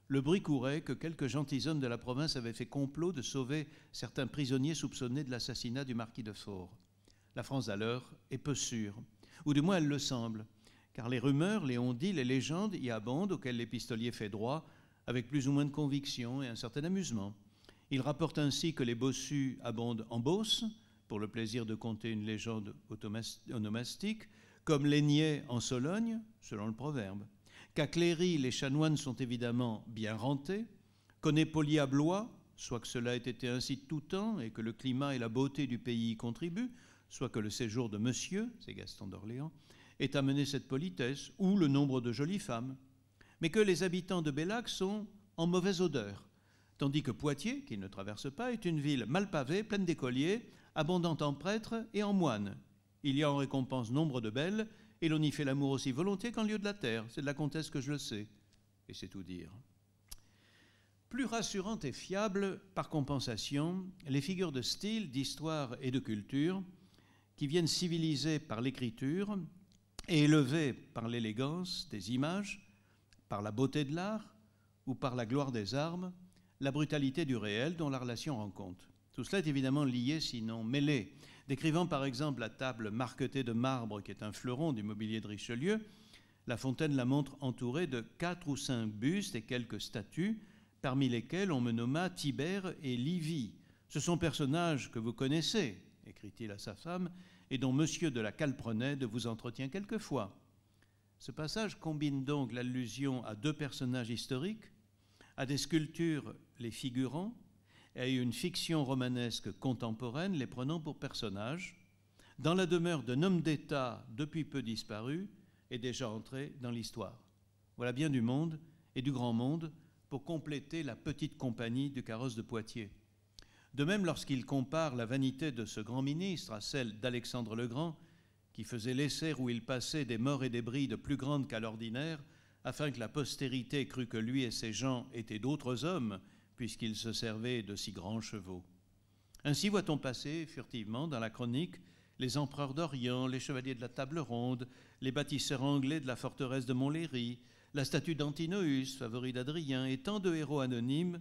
le bruit courait que quelques gentilshommes de la province avaient fait complot de sauver certains prisonniers soupçonnés de l'assassinat du marquis de Faure. La France d'alors est peu sûre, ou du moins elle le semble, car les rumeurs, les on-dit, les légendes y abondent, auxquelles l'épistolier fait droit, avec plus ou moins de conviction et un certain amusement. Il rapporte ainsi que les bossus abondent en Beauce, pour le plaisir de conter une légende onomastique, comme les niais en Sologne, selon le proverbe. Qu'à Cléry, les chanoines sont évidemment bien rentés, qu'en Épaulier à Blois, soit que cela ait été ainsi de tout temps et que le climat et la beauté du pays y contribuent, soit que le séjour de monsieur, c'est Gaston d'Orléans, ait amené cette politesse, ou le nombre de jolies femmes, mais que les habitants de Bellac sont en mauvaise odeur, tandis que Poitiers, qui ne traverse pas, est une ville mal pavée, pleine d'écoliers, abondante en prêtres et en moines. Il y a en récompense nombre de belles, et l'on y fait l'amour aussi volontiers qu'en lieu de la terre. C'est de la comtesse que je le sais, et c'est tout dire. Plus rassurantes et fiables, par compensation, les figures de style, d'histoire et de culture, qui viennent civiliser par l'écriture et élever par l'élégance des images, par la beauté de l'art ou par la gloire des armes, la brutalité du réel dont la relation rend compte. Tout cela est évidemment lié, sinon mêlé. Décrivant par exemple la table marquetée de marbre qui est un fleuron du mobilier de Richelieu, La Fontaine la montre entourée de 4 ou 5 bustes et quelques statues, parmi lesquels on me nomma Tibère et Livie. Ce sont personnages que vous connaissez, écrit-il à sa femme, et dont Monsieur de la Calprenède vous entretient quelquefois. Ce passage combine donc l'allusion à 2 personnages historiques, à des sculptures les figurant, et à une fiction romanesque contemporaine les prenant pour personnages, dans la demeure d'un homme d'État depuis peu disparu, est déjà entré dans l'histoire. Voilà bien du monde et du grand monde pour compléter la petite compagnie du carrosse de Poitiers. De même, lorsqu'il compare la vanité de ce grand ministre à celle d'Alexandre le Grand, qui faisait l'essai où il passait des morts et des brides plus grandes qu'à l'ordinaire, afin que la postérité crût que lui et ses gens étaient d'autres hommes, puisqu'ils se servaient de si grands chevaux. Ainsi voit-on passer, furtivement, dans la chronique, les empereurs d'Orient, les chevaliers de la Table Ronde, les bâtisseurs anglais de la forteresse de Montlhéry, la statue d'Antinoüs, favori d'Adrien, et tant de héros anonymes,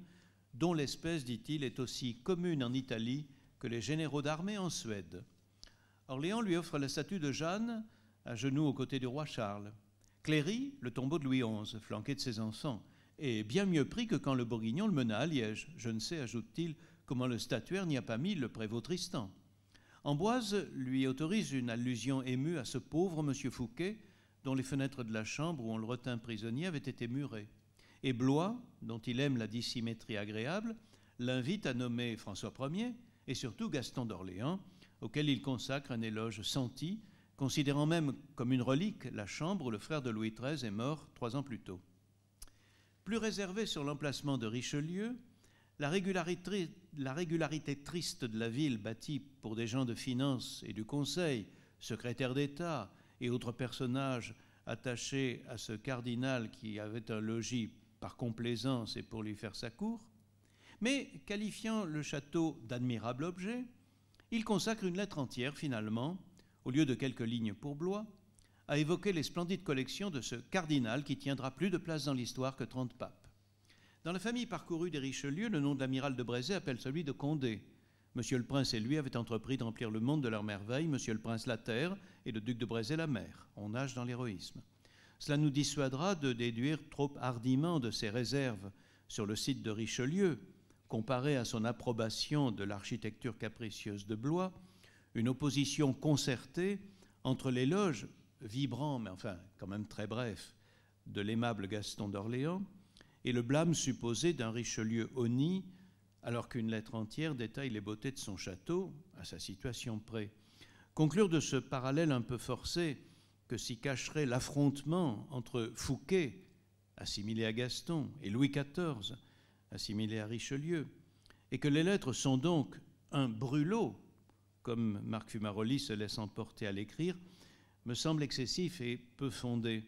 dont l'espèce, dit-il, est aussi commune en Italie que les généraux d'armée en Suède. Orléans lui offre la statue de Jeanne, à genoux aux côtés du roi Charles. Cléry, le tombeau de Louis XI, flanqué de ses enfants, est bien mieux pris que quand le Bourguignon le mena à Liège. Je ne sais, ajoute-t-il, comment le statuaire n'y a pas mis le prévôt Tristan. Amboise lui autorise une allusion émue à ce pauvre monsieur Fouquet, dont les fenêtres de la chambre où on le retint prisonnier avaient été murées. Et Blois, dont il aime la dissymétrie agréable, l'invite à nommer François Ier et surtout Gaston d'Orléans, auquel il consacre un éloge senti, considérant même comme une relique la chambre où le frère de Louis XIII est mort 3 ans plus tôt. Plus réservé sur l'emplacement de Richelieu, la régularité triste de la ville bâtie pour des gens de finance et du conseil, secrétaires d'État et autres personnages attachés à ce cardinal qui avait un logis par complaisance et pour lui faire sa cour, mais qualifiant le château d'admirable objet, il consacre une lettre entière finalement, au lieu de quelques lignes pour Blois, à évoquer les splendides collections de ce cardinal qui tiendra plus de place dans l'histoire que 30 papes. Dans la famille parcourue des Richelieu, le nom de l'amiral de Brézé appelle celui de Condé. Monsieur le Prince et lui avaient entrepris d'emplir le monde de leurs merveilles, Monsieur le Prince la terre et le duc de Brézé la mer. On nage dans l'héroïsme. Cela nous dissuadera de déduire trop hardiment de ses réserves sur le site de Richelieu, comparé à son approbation de l'architecture capricieuse de Blois, une opposition concertée entre l'éloge vibrant, mais enfin quand même très bref, de l'aimable Gaston d'Orléans et le blâme supposé d'un Richelieu honni, alors qu'une lettre entière détaille les beautés de son château, à sa situation près. Conclure de ce parallèle un peu forcé que s'y cacherait l'affrontement entre Fouquet, assimilé à Gaston, et Louis XIV, assimilé à Richelieu, et que les lettres sont donc un brûlot, comme Marc Fumaroli se laisse emporter à l'écrire, me semble excessif et peu fondé.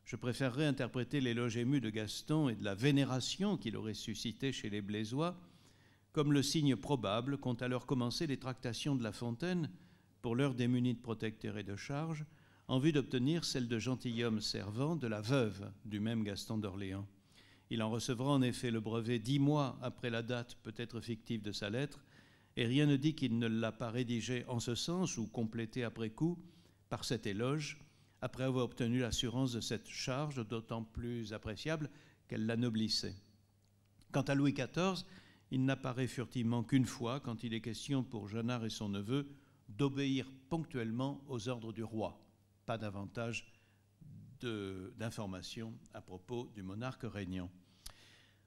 Je préférerais interpréter l'éloge ému de Gaston et de la vénération qu'il aurait suscité chez les Blésois comme le signe probable qu'ont alors commencé les tractations de La Fontaine pour l'heure démunie de protecteurs et de charges, en vue d'obtenir celle de gentilhomme servant de la veuve du même Gaston d'Orléans. Il en recevra en effet le brevet 10 mois après la date peut-être fictive de sa lettre, et rien ne dit qu'il ne l'a pas rédigé en ce sens ou complété après coup par cet éloge, après avoir obtenu l'assurance de cette charge d'autant plus appréciable qu'elle l'anoblissait. Quant à Louis XIV, il n'apparaît furtivement qu'une fois quand il est question pour Jeannard et son neveu d'obéir ponctuellement aux ordres du roi. Pas davantage d'informations à propos du monarque régnant.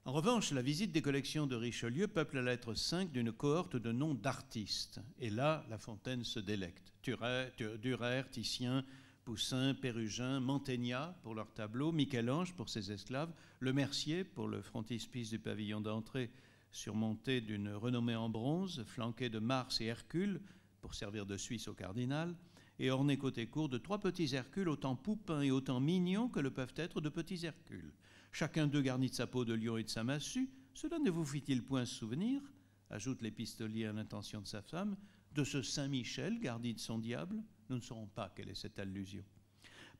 En revanche, la visite des collections de Richelieu peuple la lettre 5 d'une cohorte de noms d'artistes. Et là, La Fontaine se délecte. Durer, Titien, Poussin, Pérugin, Mantegna pour leurs tableaux, Michel-Ange pour ses esclaves, Le Mercier pour le frontispice du pavillon d'entrée surmonté d'une renommée en bronze, flanqué de Mars et Hercule pour servir de Suisse au cardinal, et orné côté court de 3 petits Hercules autant poupins et autant mignons que le peuvent être de petits Hercules. Chacun d'eux garni de sa peau de lion et de sa massue, cela ne vous fit-il point souvenir, ajoute l'épistolier à l'intention de sa femme, de ce Saint-Michel garni de son diable? Nous ne saurons pas quelle est cette allusion.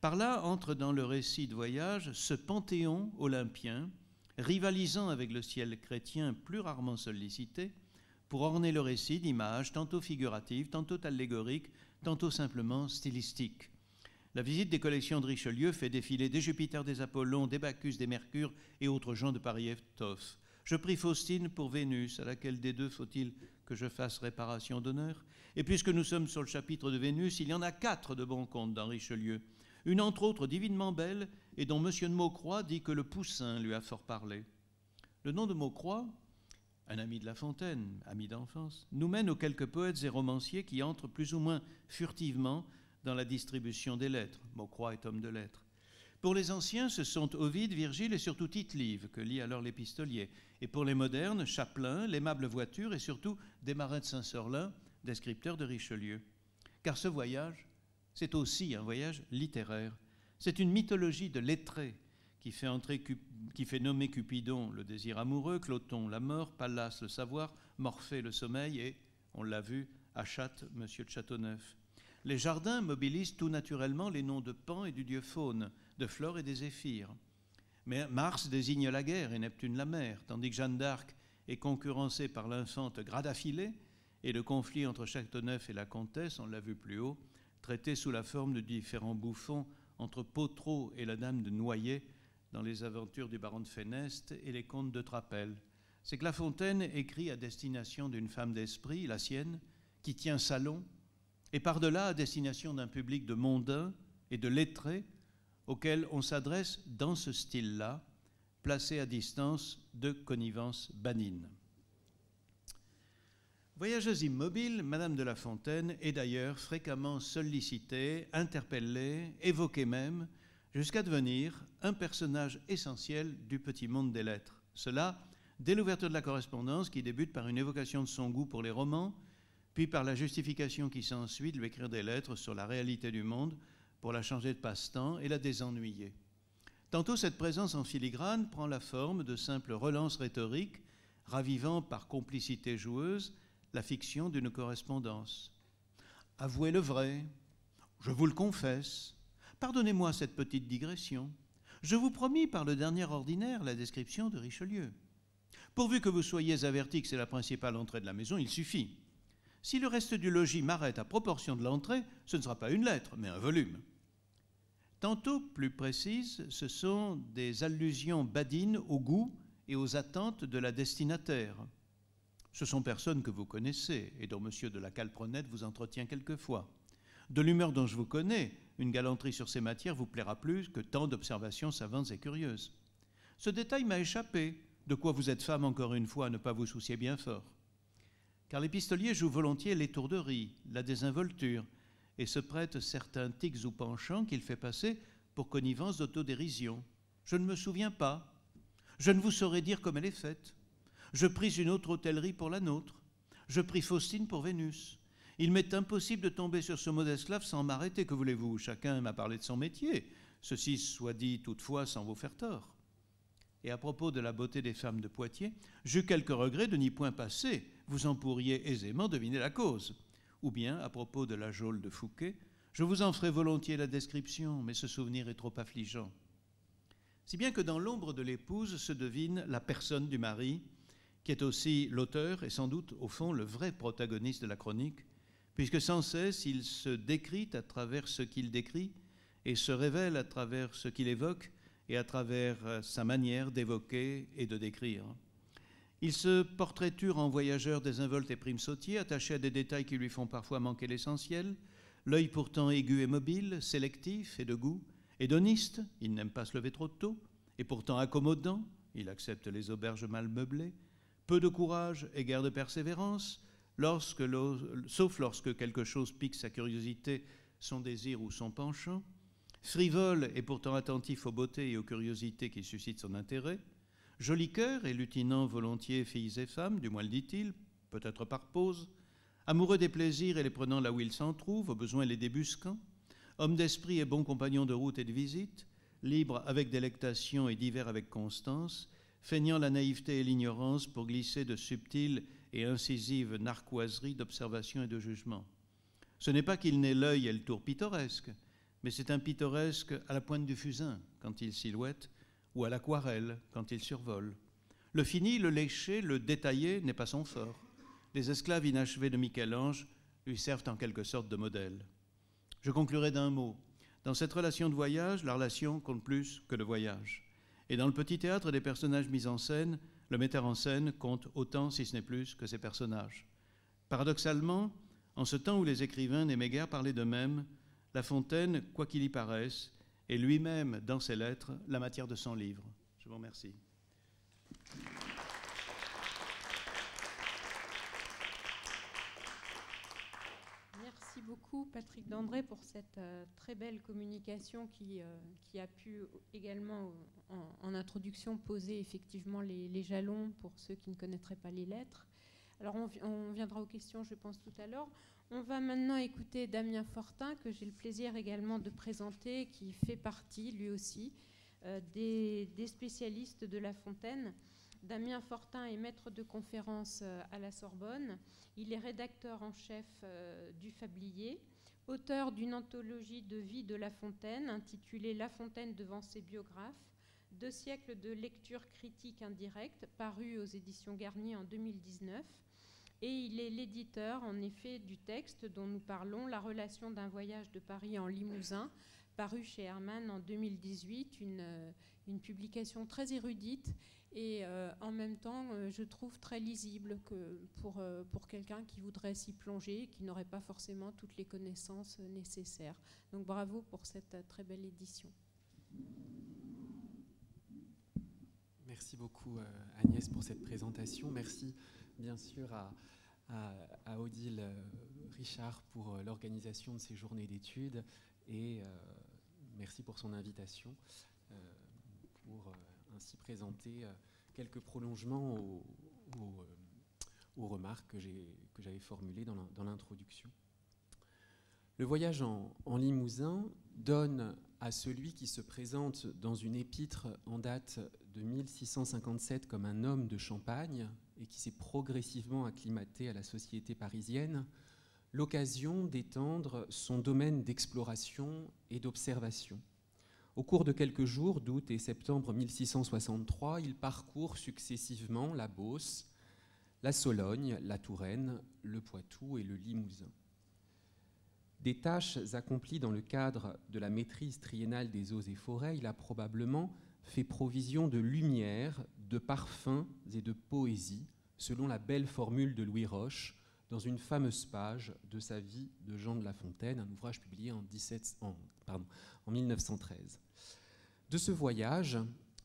Par là entre dans le récit de voyage ce panthéon olympien, rivalisant avec le ciel chrétien plus rarement sollicité, pour orner le récit d'images tantôt figuratives, tantôt allégoriques, tantôt simplement stylistiques. La visite des collections de Richelieu fait défiler des Jupiters, des Apollons, des Bacchus, des Mercures et autres gens de pareille étoffe. Je prie Faustine pour Vénus, à laquelle des deux faut-il que je fasse réparation d'honneur? Et puisque nous sommes sur le chapitre de Vénus, il y en a 4 de bons contes dans Richelieu. Une entre autres divinement belle et dont M. de Maucroix dit que le Poussin lui a fort parlé. Le nom de Maucroix, un ami de La Fontaine, ami d'enfance, nous mène aux quelques poètes et romanciers qui entrent plus ou moins furtivement dans la distribution des lettres. Maucroix est homme de lettres. Pour les anciens, ce sont Ovide, Virgile et surtout Tite-Live, que lit alors l'épistolier. Et pour les modernes, Chapelain, l'aimable voiture et surtout Desmarets de Saint-Sorlin, descripteur de Richelieu. Car ce voyage, c'est aussi un voyage littéraire. C'est une mythologie de lettrés qui fait nommer Cupidon le désir amoureux, Cloton la mort, Pallas le savoir, Morphée le sommeil et, on l'a vu, Achat, monsieur de Châteauneuf. Les jardins mobilisent tout naturellement les noms de Pan et du dieu Faune, de Flore et des Zéphyrs. Mais Mars désigne la guerre et Neptune la mer, tandis que Jeanne d'Arc est concurrencée par l'infante Gradafilée et le conflit entre Châteauneuf et la comtesse, on l'a vu plus haut, traité sous la forme de différents bouffons entre Potreau et la dame de Noyer dans les aventures du baron de Féneste et les contes de Trapel. C'est que La Fontaine écrit à destination d'une femme d'esprit, la sienne, qui tient salon, et par-delà à destination d'un public de mondains et de lettrés auquel on s'adresse dans ce style-là, placé à distance de connivence banine. Voyageuse immobile, Madame de La Fontaine est d'ailleurs fréquemment sollicitée, interpellée, évoquée même, jusqu'à devenir un personnage essentiel du petit monde des lettres. Cela, dès l'ouverture de la correspondance qui débute par une évocation de son goût pour les romans, puis par la justification qui s'ensuit de lui écrire des lettres sur la réalité du monde pour la changer de passe-temps et la désennuyer. Tantôt, cette présence en filigrane prend la forme de simples relances rhétoriques, ravivant par complicité joueuse la fiction d'une correspondance. Avouez le vrai, je vous le confesse, pardonnez-moi cette petite digression, je vous promis par le dernier ordinaire la description de Richelieu. Pourvu que vous soyez avertis que c'est la principale entrée de la maison, il suffit. Si le reste du logis m'arrête à proportion de l'entrée, ce ne sera pas une lettre, mais un volume. Tantôt, plus précises, ce sont des allusions badines au goût et aux attentes de la destinataire. Ce sont personnes que vous connaissez et dont M. de la Calprenède vous entretient quelquefois. De l'humeur dont je vous connais, une galanterie sur ces matières vous plaira plus que tant d'observations savantes et curieuses. Ce détail m'a échappé, de quoi vous êtes femme encore une fois à ne pas vous soucier bien fort. Car l'épistolier joue volontiers l'étourderie, la désinvolture, et se prête certains tics ou penchants qu'il fait passer pour connivence d'autodérision. Je ne me souviens pas. Je ne vous saurais dire comme elle est faite. Je pris une autre hôtellerie pour la nôtre. Je pris Faustine pour Vénus. Il m'est impossible de tomber sur ce mot d'esclave sans m'arrêter, que voulez-vous? Chacun m'a parlé de son métier. Ceci soit dit toutefois sans vous faire tort. Et à propos de la beauté des femmes de Poitiers, j'eus quelques regrets de n'y point passer. Vous en pourriez aisément deviner la cause. Ou bien, à propos de la geôle de Fouquet, je vous en ferai volontiers la description, mais ce souvenir est trop affligeant. Si bien que dans l'ombre de l'épouse se devine la personne du mari, qui est aussi l'auteur et sans doute, au fond, le vrai protagoniste de la chronique, puisque sans cesse il se décrit à travers ce qu'il décrit et se révèle à travers ce qu'il évoque et à travers sa manière d'évoquer et de décrire. Il se portraiture en voyageur désinvolte et prime-sautier, attaché à des détails qui lui font parfois manquer l'essentiel, l'œil pourtant aigu et mobile, sélectif et de goût, hédoniste, il n'aime pas se lever trop tôt, et pourtant accommodant, il accepte les auberges mal meublées, peu de courage et guère de persévérance, sauf lorsque quelque chose pique sa curiosité, son désir ou son penchant, frivole et pourtant attentif aux beautés et aux curiosités qui suscitent son intérêt, joli cœur et lutinant volontiers filles et femmes, du moins le dit-il, peut-être par pause, amoureux des plaisirs et les prenant là où il s'en trouve, au besoin les débusquant, homme d'esprit et bon compagnon de route et de visite, libre avec délectation et divers avec constance, feignant la naïveté et l'ignorance pour glisser de subtiles et incisives narquoiseries d'observation et de jugement. Ce n'est pas qu'il n'ait l'œil et le tour pittoresque, mais c'est un pittoresque à la pointe du fusain quand il silhouette, ou à l'aquarelle quand il survole. Le fini, le léché, le détaillé n'est pas son fort. Les esclaves inachevés de Michel-Ange lui servent en quelque sorte de modèle. Je conclurai d'un mot. Dans cette relation de voyage, la relation compte plus que le voyage. Et dans le petit théâtre des personnages mis en scène, le metteur en scène compte autant, si ce n'est plus, que ses personnages. Paradoxalement, en ce temps où les écrivains n'aimaient guère parler d'eux-mêmes, La Fontaine, quoi qu'il y paraisse, est lui-même, dans ses lettres, la matière de son livre. Je vous remercie. Merci. Merci beaucoup Patrick Dandré pour cette très belle communication qui a pu également en introduction poser effectivement les jalons pour ceux qui ne connaîtraient pas les lettres. Alors on viendra aux questions je pense tout à l'heure. On va maintenant écouter Damien Fortin que j'ai le plaisir également de présenter, qui fait partie lui aussi des spécialistes de La Fontaine. Damien Fortin est maître de conférence à la Sorbonne. Il est rédacteur en chef du Fablier, auteur d'une anthologie de vie de La Fontaine intitulée La Fontaine devant ses biographes, 2 siècles de lecture critique indirecte, paru aux éditions Garnier en 2019. Et il est l'éditeur, en effet, du texte dont nous parlons, La relation d'un voyage de Paris en Limousin, paru chez Hermann en 2018, une publication très érudite et en même temps, je trouve très lisible pour quelqu'un qui voudrait s'y plonger et qui n'aurait pas forcément toutes les connaissances nécessaires. Donc bravo pour cette très belle édition. Merci beaucoup Agnès pour cette présentation. Merci bien sûr à Odile Richard pour l'organisation de ces journées d'études et merci pour son invitation pour ainsi présenter quelques prolongements aux remarques que j'avais formulées dans l'introduction. Le voyage en Limousin donne à celui qui se présente dans une épître en date de 1657 comme un homme de Champagne et qui s'est progressivement acclimaté à la société parisienne, l'occasion d'étendre son domaine d'exploration et d'observation. Au cours de quelques jours d'août et septembre 1663, il parcourt successivement la Beauce, la Sologne, la Touraine, le Poitou et le Limousin. Des tâches accomplies dans le cadre de la maîtrise triennale des eaux et forêts, il a probablement fait provision de lumière, de parfums et de poésie, selon la belle formule de Louis Roche, dans une fameuse page de sa vie de Jean de La Fontaine, un ouvrage publié en 1913. De ce voyage,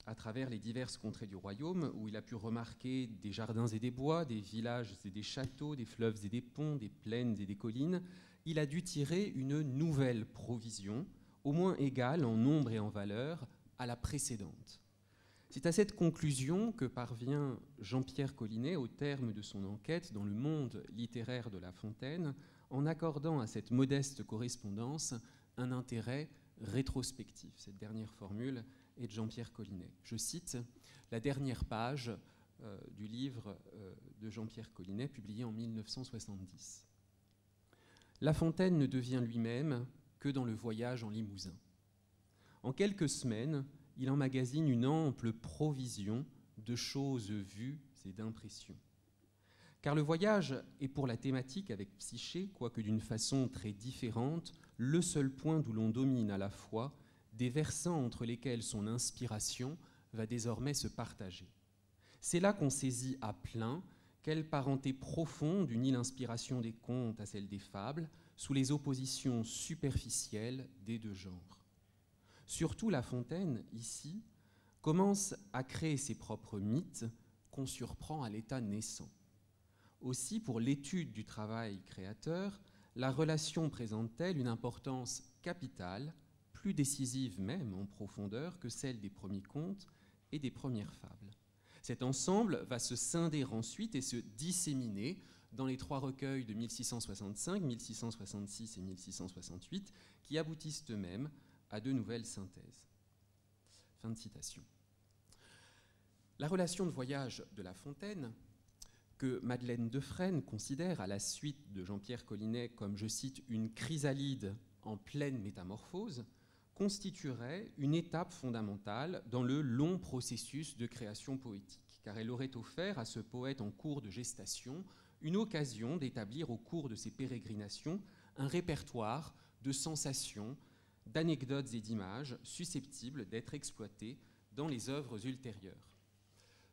à travers les diverses contrées du royaume, où il a pu remarquer des jardins et des bois, des villages et des châteaux, des fleuves et des ponts, des plaines et des collines, il a dû tirer une nouvelle provision, au moins égale en nombre et en valeur à la précédente. C'est à cette conclusion que parvient Jean-Pierre Collinet au terme de son enquête dans le monde littéraire de La Fontaine, en accordant à cette modeste correspondance un intérêt rétrospectif. Cette dernière formule est de Jean-Pierre Collinet. Je cite la dernière page du livre de Jean-Pierre Collinet, publié en 1970. La Fontaine ne devient lui-même que dans le voyage en Limousin. En quelques semaines, il emmagasine une ample provision de choses vues et d'impressions. Car le voyage est pour la thématique avec Psyché, quoique d'une façon très différente, le seul point d'où l'on domine à la fois des versants entre lesquels son inspiration va désormais se partager. C'est là qu'on saisit à plein quelle parenté profonde unit l'inspiration des contes à celle des fables, sous les oppositions superficielles des deux genres. Surtout, La Fontaine, ici, commence à créer ses propres mythes qu'on surprend à l'état naissant. Aussi, pour l'étude du travail créateur, la relation présente-t-elle une importance capitale, plus décisive même en profondeur que celle des premiers contes et des premières fables. Cet ensemble va se scinder ensuite et se disséminer dans les 3 recueils de 1665, 1666 et 1668, qui aboutissent eux-mêmes à 2 nouvelles synthèses. Fin de citation. La relation de voyage de La Fontaine, que Madeleine Defresne considère à la suite de Jean-Pierre Collinet comme, je cite, une chrysalide en pleine métamorphose, constituerait une étape fondamentale dans le long processus de création poétique, car elle aurait offert à ce poète en cours de gestation une occasion d'établir au cours de ses pérégrinations un répertoire de sensations, d'anecdotes et d'images susceptibles d'être exploitées dans les œuvres ultérieures.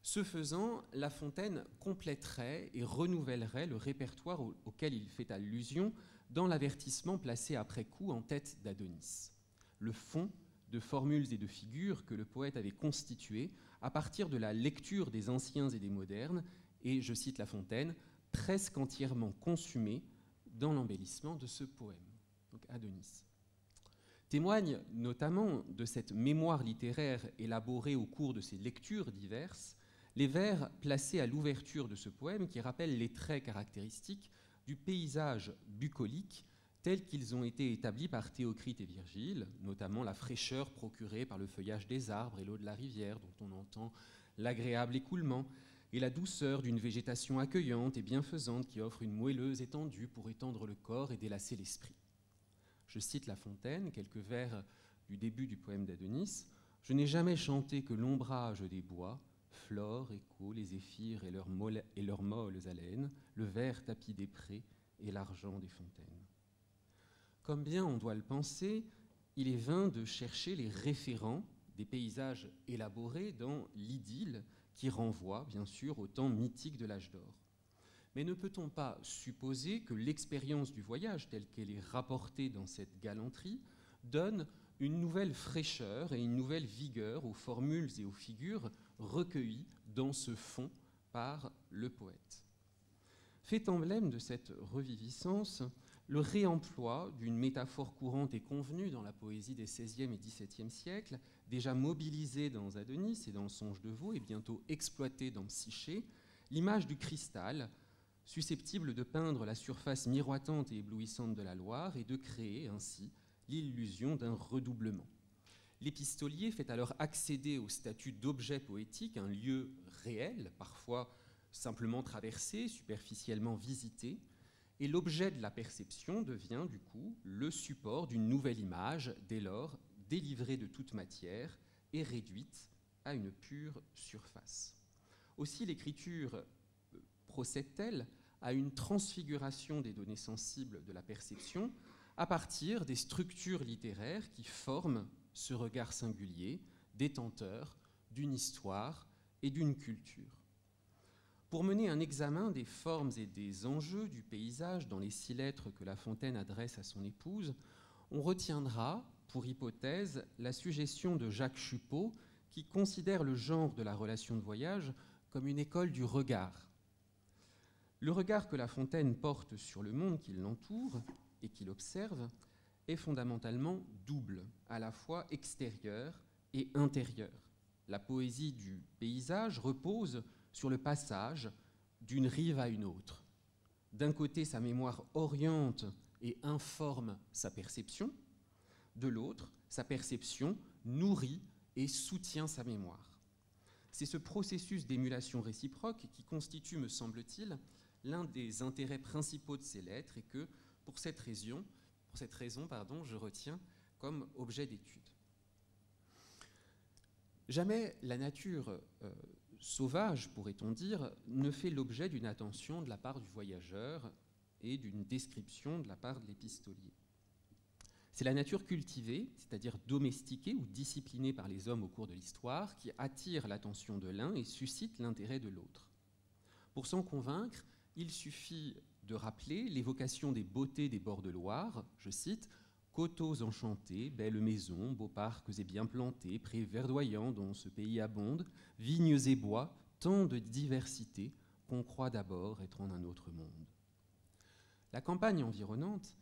Ce faisant, La Fontaine compléterait et renouvellerait le répertoire auquel il fait allusion dans l'avertissement placé après coup en tête d'Adonis. Le fond de formules et de figures que le poète avait constitué à partir de la lecture des anciens et des modernes, et, je cite La Fontaine, presque entièrement consumé dans l'embellissement de ce poème, donc Adonis. Témoigne notamment de cette mémoire littéraire élaborée au cours de ses lectures diverses, les vers placés à l'ouverture de ce poème qui rappellent les traits caractéristiques du paysage bucolique tels qu'ils ont été établis par Théocrite et Virgile, notamment la fraîcheur procurée par le feuillage des arbres et l'eau de la rivière dont on entend l'agréable écoulement, et la douceur d'une végétation accueillante et bienfaisante qui offre une moelleuse étendue pour étendre le corps et délasser l'esprit. Je cite La Fontaine, quelques vers du début du poème d'Adonis. « Je n'ai jamais chanté que l'ombrage des bois, flore, écho, les zéphyrs et leurs molles haleines, le vert tapis des prés et l'argent des fontaines. » Comme bien on doit le penser, il est vain de chercher les référents des paysages élaborés dans l'idylle qui renvoie bien sûr au temps mythique de l'âge d'or. Mais ne peut-on pas supposer que l'expérience du voyage telle qu'elle est rapportée dans cette galanterie donne une nouvelle fraîcheur et une nouvelle vigueur aux formules et aux figures recueillies dans ce fond par le poète. Fait emblème de cette reviviscence, le réemploi d'une métaphore courante et convenue dans la poésie des XVIe et XVIIe siècles, déjà mobilisée dans Adonis et dans le Songe de Veau et bientôt exploitée dans Psyché, l'image du cristal, susceptible de peindre la surface miroitante et éblouissante de la Loire et de créer ainsi l'illusion d'un redoublement. L'épistolier fait alors accéder au statut d'objet poétique un lieu réel, parfois simplement traversé, superficiellement visité, et l'objet de la perception devient du coup le support d'une nouvelle image, dès lors délivrée de toute matière et réduite à une pure surface. Aussi l'écriture procède-t-elle à une transfiguration des données sensibles de la perception à partir des structures littéraires qui forment ce regard singulier, détenteur d'une histoire et d'une culture. Pour mener un examen des formes et des enjeux du paysage dans les 6 lettres que La Fontaine adresse à son épouse, on retiendra, pour hypothèse, la suggestion de Jacques Chupot qui considère le genre de la relation de voyage comme une école du regard. Le regard que La Fontaine porte sur le monde qui l'entoure et qu'il observe est fondamentalement double, à la fois extérieur et intérieur. La poésie du paysage repose sur le passage d'une rive à une autre. D'un côté, sa mémoire oriente et informe sa perception. De l'autre, sa perception nourrit et soutient sa mémoire. C'est ce processus d'émulation réciproque qui constitue, me semble-t-il, l'un des intérêts principaux de ces lettres et que, pour cette raison, je retiens comme objet d'étude. Jamais la nature sauvage, pourrait-on dire, ne fait l'objet d'une attention de la part du voyageur et d'une description de la part de l'épistolier. C'est la nature cultivée, c'est-à-dire domestiquée ou disciplinée par les hommes au cours de l'histoire, qui attire l'attention de l'un et suscite l'intérêt de l'autre. Pour s'en convaincre, il suffit de rappeler l'évocation des beautés des bords de Loire, je cite, « Coteaux enchantés, belles maisons, beaux parcs et bien plantés, prés verdoyants dont ce pays abonde, vignes et bois, tant de diversité qu'on croit d'abord être en un autre monde. » La campagne environnante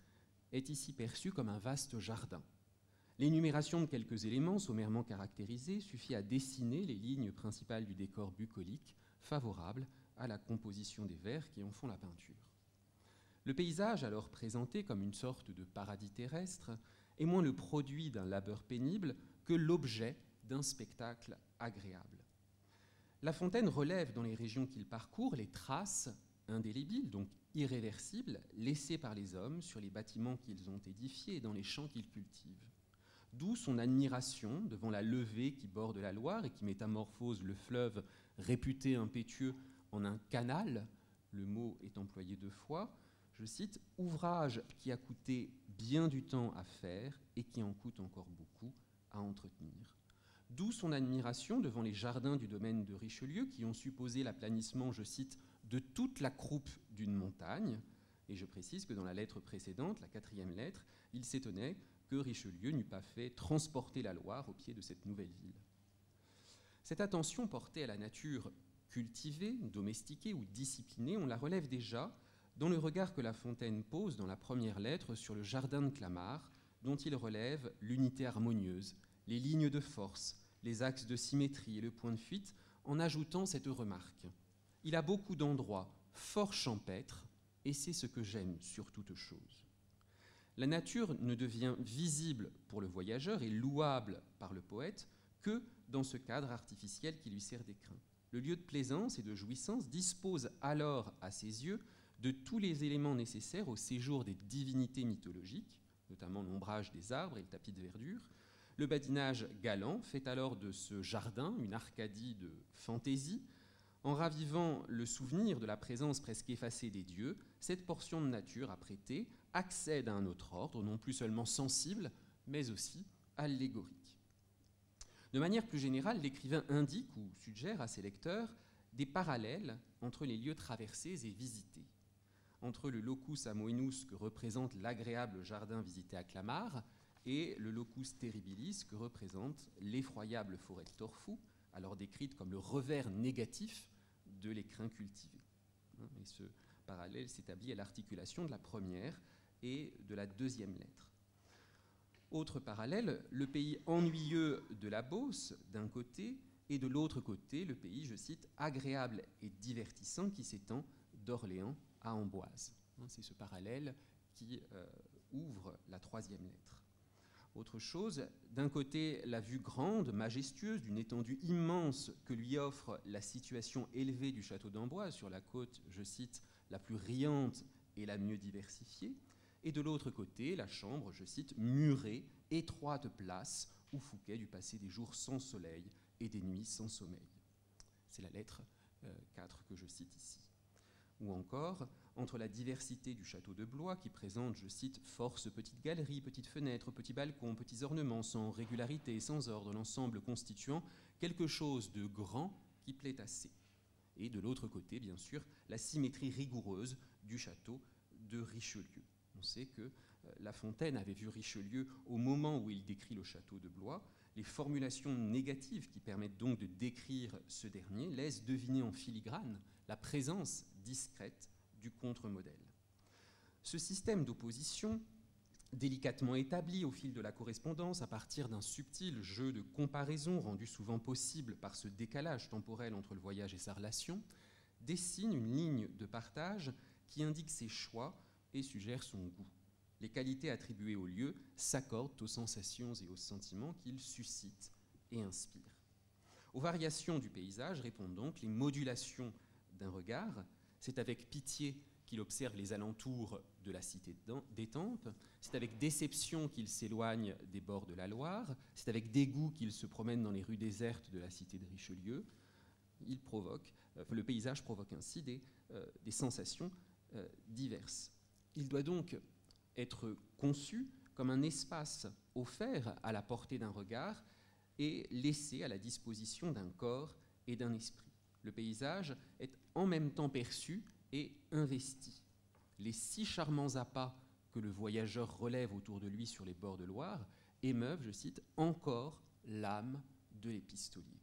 est ici perçue comme un vaste jardin. L'énumération de quelques éléments sommairement caractérisés suffit à dessiner les lignes principales du décor bucolique, favorable à la composition des vers qui en font la peinture. Le paysage, alors présenté comme une sorte de paradis terrestre, est moins le produit d'un labeur pénible que l'objet d'un spectacle agréable. La Fontaine relève dans les régions qu'il parcourt les traces indélébiles, donc irréversibles, laissées par les hommes sur les bâtiments qu'ils ont édifiés et dans les champs qu'ils cultivent. D'où son admiration devant la levée qui borde la Loire et qui métamorphose le fleuve réputé impétueux en un canal, le mot est employé 2 fois, je cite, « ouvrage qui a coûté bien du temps à faire et qui en coûte encore beaucoup à entretenir ». D'où son admiration devant les jardins du domaine de Richelieu qui ont supposé l'aplanissement, je cite, « de toute la croupe d'une montagne ». Et je précise que dans la lettre précédente, la 4e lettre, il s'étonnait que Richelieu n'eût pas fait transporter la Loire au pied de cette nouvelle ville. Cette attention portée à la nature cultivée, domestiquée ou disciplinée, on la relève déjà dans le regard que La Fontaine pose dans la première lettre sur le jardin de Clamart, dont il relève l'unité harmonieuse, les lignes de force, les axes de symétrie et le point de fuite, en ajoutant cette remarque. Il a beaucoup d'endroits fort champêtres, et c'est ce que j'aime sur toute chose. La nature ne devient visible pour le voyageur et louable par le poète que dans ce cadre artificiel qui lui sert d'écrin. Le lieu de plaisance et de jouissance dispose alors à ses yeux de tous les éléments nécessaires au séjour des divinités mythologiques, notamment l'ombrage des arbres et le tapis de verdure. Le badinage galant fait alors de ce jardin une Arcadie de fantaisie. En ravivant le souvenir de la présence presque effacée des dieux, cette portion de nature apprêtée accède à un autre ordre, non plus seulement sensible, mais aussi allégorique. De manière plus générale, l'écrivain indique ou suggère à ses lecteurs des parallèles entre les lieux traversés et visités. Entre le locus amoenus que représente l'agréable jardin visité à Clamart et le locus terribilis que représente l'effroyable forêt de Torfou, alors décrite comme le revers négatif de l'écrin cultivé. Et ce parallèle s'établit à l'articulation de la première et de la deuxième lettre. Autre parallèle, le pays ennuyeux de la Beauce, d'un côté, et de l'autre côté, le pays, je cite, agréable et divertissant qui s'étend d'Orléans à Amboise. C'est ce parallèle qui ouvre la troisième lettre. Autre chose, d'un côté, la vue grande, majestueuse, d'une étendue immense que lui offre la situation élevée du château d'Amboise sur la côte, je cite, la plus riante et la mieux diversifiée, et de l'autre côté, la chambre, je cite, murée, étroite place où Fouquet dut passer des jours sans soleil et des nuits sans sommeil. C'est la lettre 4 que je cite ici. Ou encore, entre la diversité du château de Blois, qui présente, je cite, force petites galeries, petites fenêtres, petits balcons, petits ornements, sans régularité et sans ordre, l'ensemble constituant quelque chose de grand qui plaît assez. Et de l'autre côté, bien sûr, la symétrie rigoureuse du château de Richelieu. On sait que La Fontaine avait vu Richelieu au moment où il décrit le château de Blois. Les formulations négatives qui permettent donc de décrire ce dernier laissent deviner en filigrane la présence discrète du contre-modèle. Ce système d'opposition, délicatement établi au fil de la correspondance à partir d'un subtil jeu de comparaison rendu souvent possible par ce décalage temporel entre le voyage et sa relation, dessine une ligne de partage qui indique ses choix et suggère son goût. Les qualités attribuées au lieu s'accordent aux sensations et aux sentiments qu'il suscite et inspire. Aux variations du paysage répondent donc les modulations d'un regard. C'est avec pitié qu'il observe les alentours de la cité d'Étampes, c'est avec déception qu'il s'éloigne des bords de la Loire, c'est avec dégoût qu'il se promène dans les rues désertes de la cité de Richelieu. Le paysage provoque ainsi des sensations diverses. Il doit donc être conçu comme un espace offert à la portée d'un regard et laissé à la disposition d'un corps et d'un esprit. Le paysage est en même temps perçu et investi. Les 6 charmants appâts que le voyageur relève autour de lui sur les bords de Loire émeuvent, je cite, encore l'âme de l'épistolier.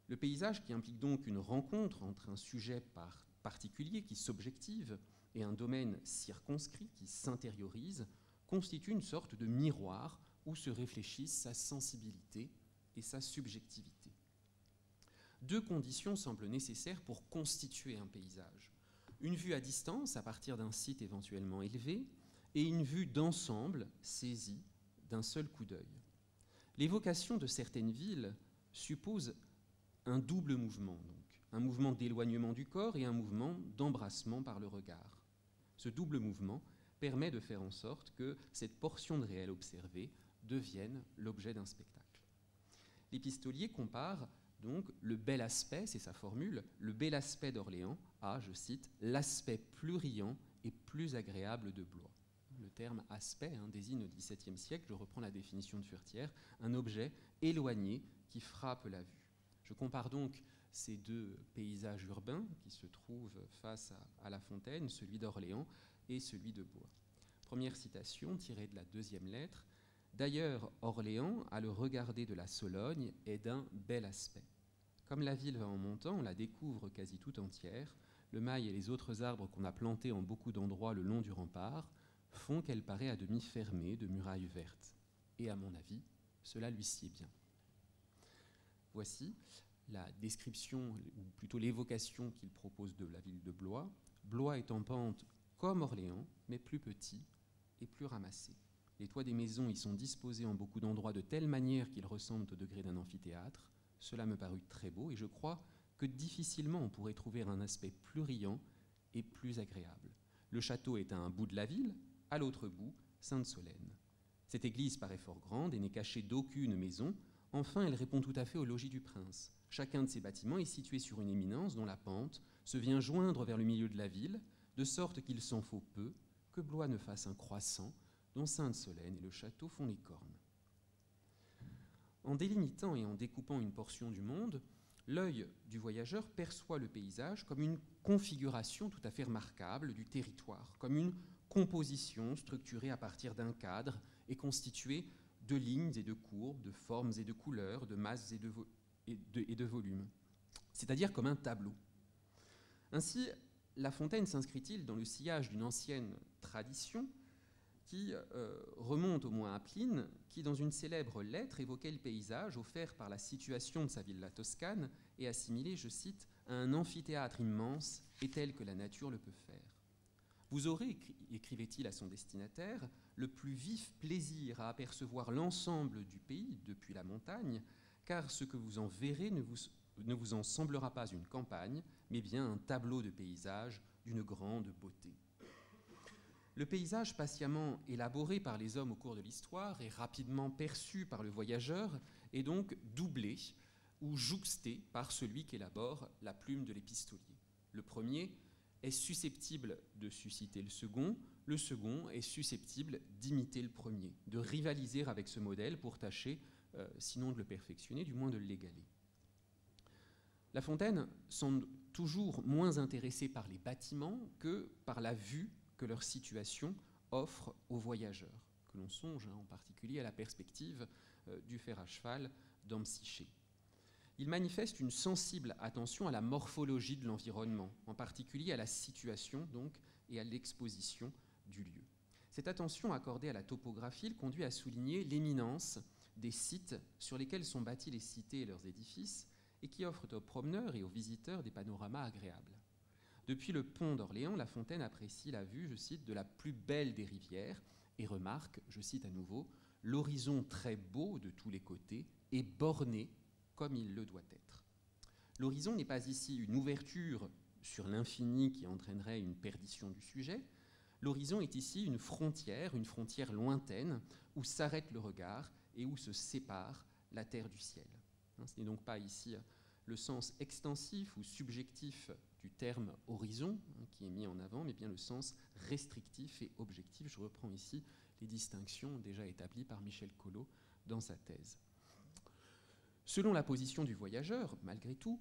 Le paysage, qui implique donc une rencontre entre un sujet particulier qui s'objective et un domaine circonscrit qui s'intériorise, constitue une sorte de miroir où se réfléchissent sa sensibilité et sa subjectivité. 2 conditions semblent nécessaires pour constituer un paysage. Une vue à distance, à partir d'un site éventuellement élevé, et une vue d'ensemble, saisie d'un seul coup d'œil. L'évocation de certaines villes suppose un double mouvement, donc, un mouvement d'éloignement du corps et un mouvement d'embrassement par le regard. Ce double mouvement permet de faire en sorte que cette portion de réel observé devienne l'objet d'un spectacle. L'épistolier compare donc le bel aspect, c'est sa formule, le bel aspect d'Orléans à, je cite, l'aspect plus riant et plus agréable de Blois. Le terme aspect désigne au XVIIe siècle, je reprends la définition de Furetière, un objet éloigné qui frappe la vue. Je compare donc ces 2 paysages urbains qui se trouvent face à La Fontaine, celui d'Orléans et celui de Blois. Première citation tirée de la 2e lettre. D'ailleurs, Orléans, à le regarder de la Sologne, est d'un bel aspect. Comme la ville va en montant, on la découvre quasi tout entière, le mail et les autres arbres qu'on a plantés en beaucoup d'endroits le long du rempart font qu'elle paraît à demi fermée de murailles vertes. Et à mon avis, cela lui sied bien. Voici la description, ou plutôt l'évocation qu'il propose de la ville de Blois. Blois est en pente comme Orléans, mais plus petit et plus ramassé. Les toits des maisons y sont disposés en beaucoup d'endroits de telle manière qu'ils ressemblent au degré d'un amphithéâtre. Cela me parut très beau et je crois que difficilement on pourrait trouver un aspect plus riant et plus agréable. Le château est à un bout de la ville, à l'autre bout, Sainte-Solène. Cette église paraît fort grande et n'est cachée d'aucune maison. Enfin, elle répond tout à fait au logis du prince. Chacun de ces bâtiments est situé sur une éminence dont la pente se vient joindre vers le milieu de la ville, de sorte qu'il s'en faut peu que Blois ne fasse un croissant dont Sainte-Solène et le château font les cornes. En délimitant et en découpant une portion du monde, l'œil du voyageur perçoit le paysage comme une configuration tout à fait remarquable du territoire, comme une composition structurée à partir d'un cadre et constituée de lignes et de courbes, de formes et de couleurs, de masses et de volumes, c'est-à-dire comme un tableau. Ainsi, La Fontaine s'inscrit-il dans le sillage d'une ancienne tradition qui remonte au moins à Pline, qui, dans une célèbre lettre, évoquait le paysage offert par la situation de sa villa toscane et assimilé, je cite, à un amphithéâtre immense et tel que la nature le peut faire. Vous aurez, écrivait-il à son destinataire, le plus vif plaisir à apercevoir l'ensemble du pays depuis la montagne, car ce que vous en verrez ne vous en semblera pas une campagne, mais bien un tableau de paysage d'une grande beauté. Le paysage patiemment élaboré par les hommes au cours de l'histoire et rapidement perçu par le voyageur est donc doublé ou jouxté par celui qu'élabore la plume de l'épistolier. Le premier est susceptible de susciter le second est susceptible d'imiter le premier, de rivaliser avec ce modèle pour tâcher, sinon de le perfectionner, du moins de l'égaler. La Fontaine semble toujours moins intéressée par les bâtiments que par la vue que leur situation offre aux voyageurs, que l'on songe en particulier à la perspective du fer à cheval d'Ampsiché. Il manifeste une sensible attention à la morphologie de l'environnement, en particulier à la situation donc et à l'exposition du lieu. Cette attention accordée à la topographie le conduit à souligner l'éminence des sites sur lesquels sont bâtis les cités et leurs édifices et qui offrent aux promeneurs et aux visiteurs des panoramas agréables. Depuis le pont d'Orléans, La Fontaine apprécie la vue, je cite, de la plus belle des rivières et remarque, je cite à nouveau, l'horizon très beau de tous les côtés et borné comme il le doit être. L'horizon n'est pas ici une ouverture sur l'infini qui entraînerait une perdition du sujet. L'horizon est ici une frontière lointaine où s'arrête le regard et où se sépare la terre du ciel. Ce n'est donc pas ici le sens extensif ou subjectif du terme horizon qui est mis en avant, mais bien le sens restrictif et objectif. Je reprends ici les distinctions déjà établies par Michel Collot dans sa thèse. Selon la position du voyageur, malgré tout,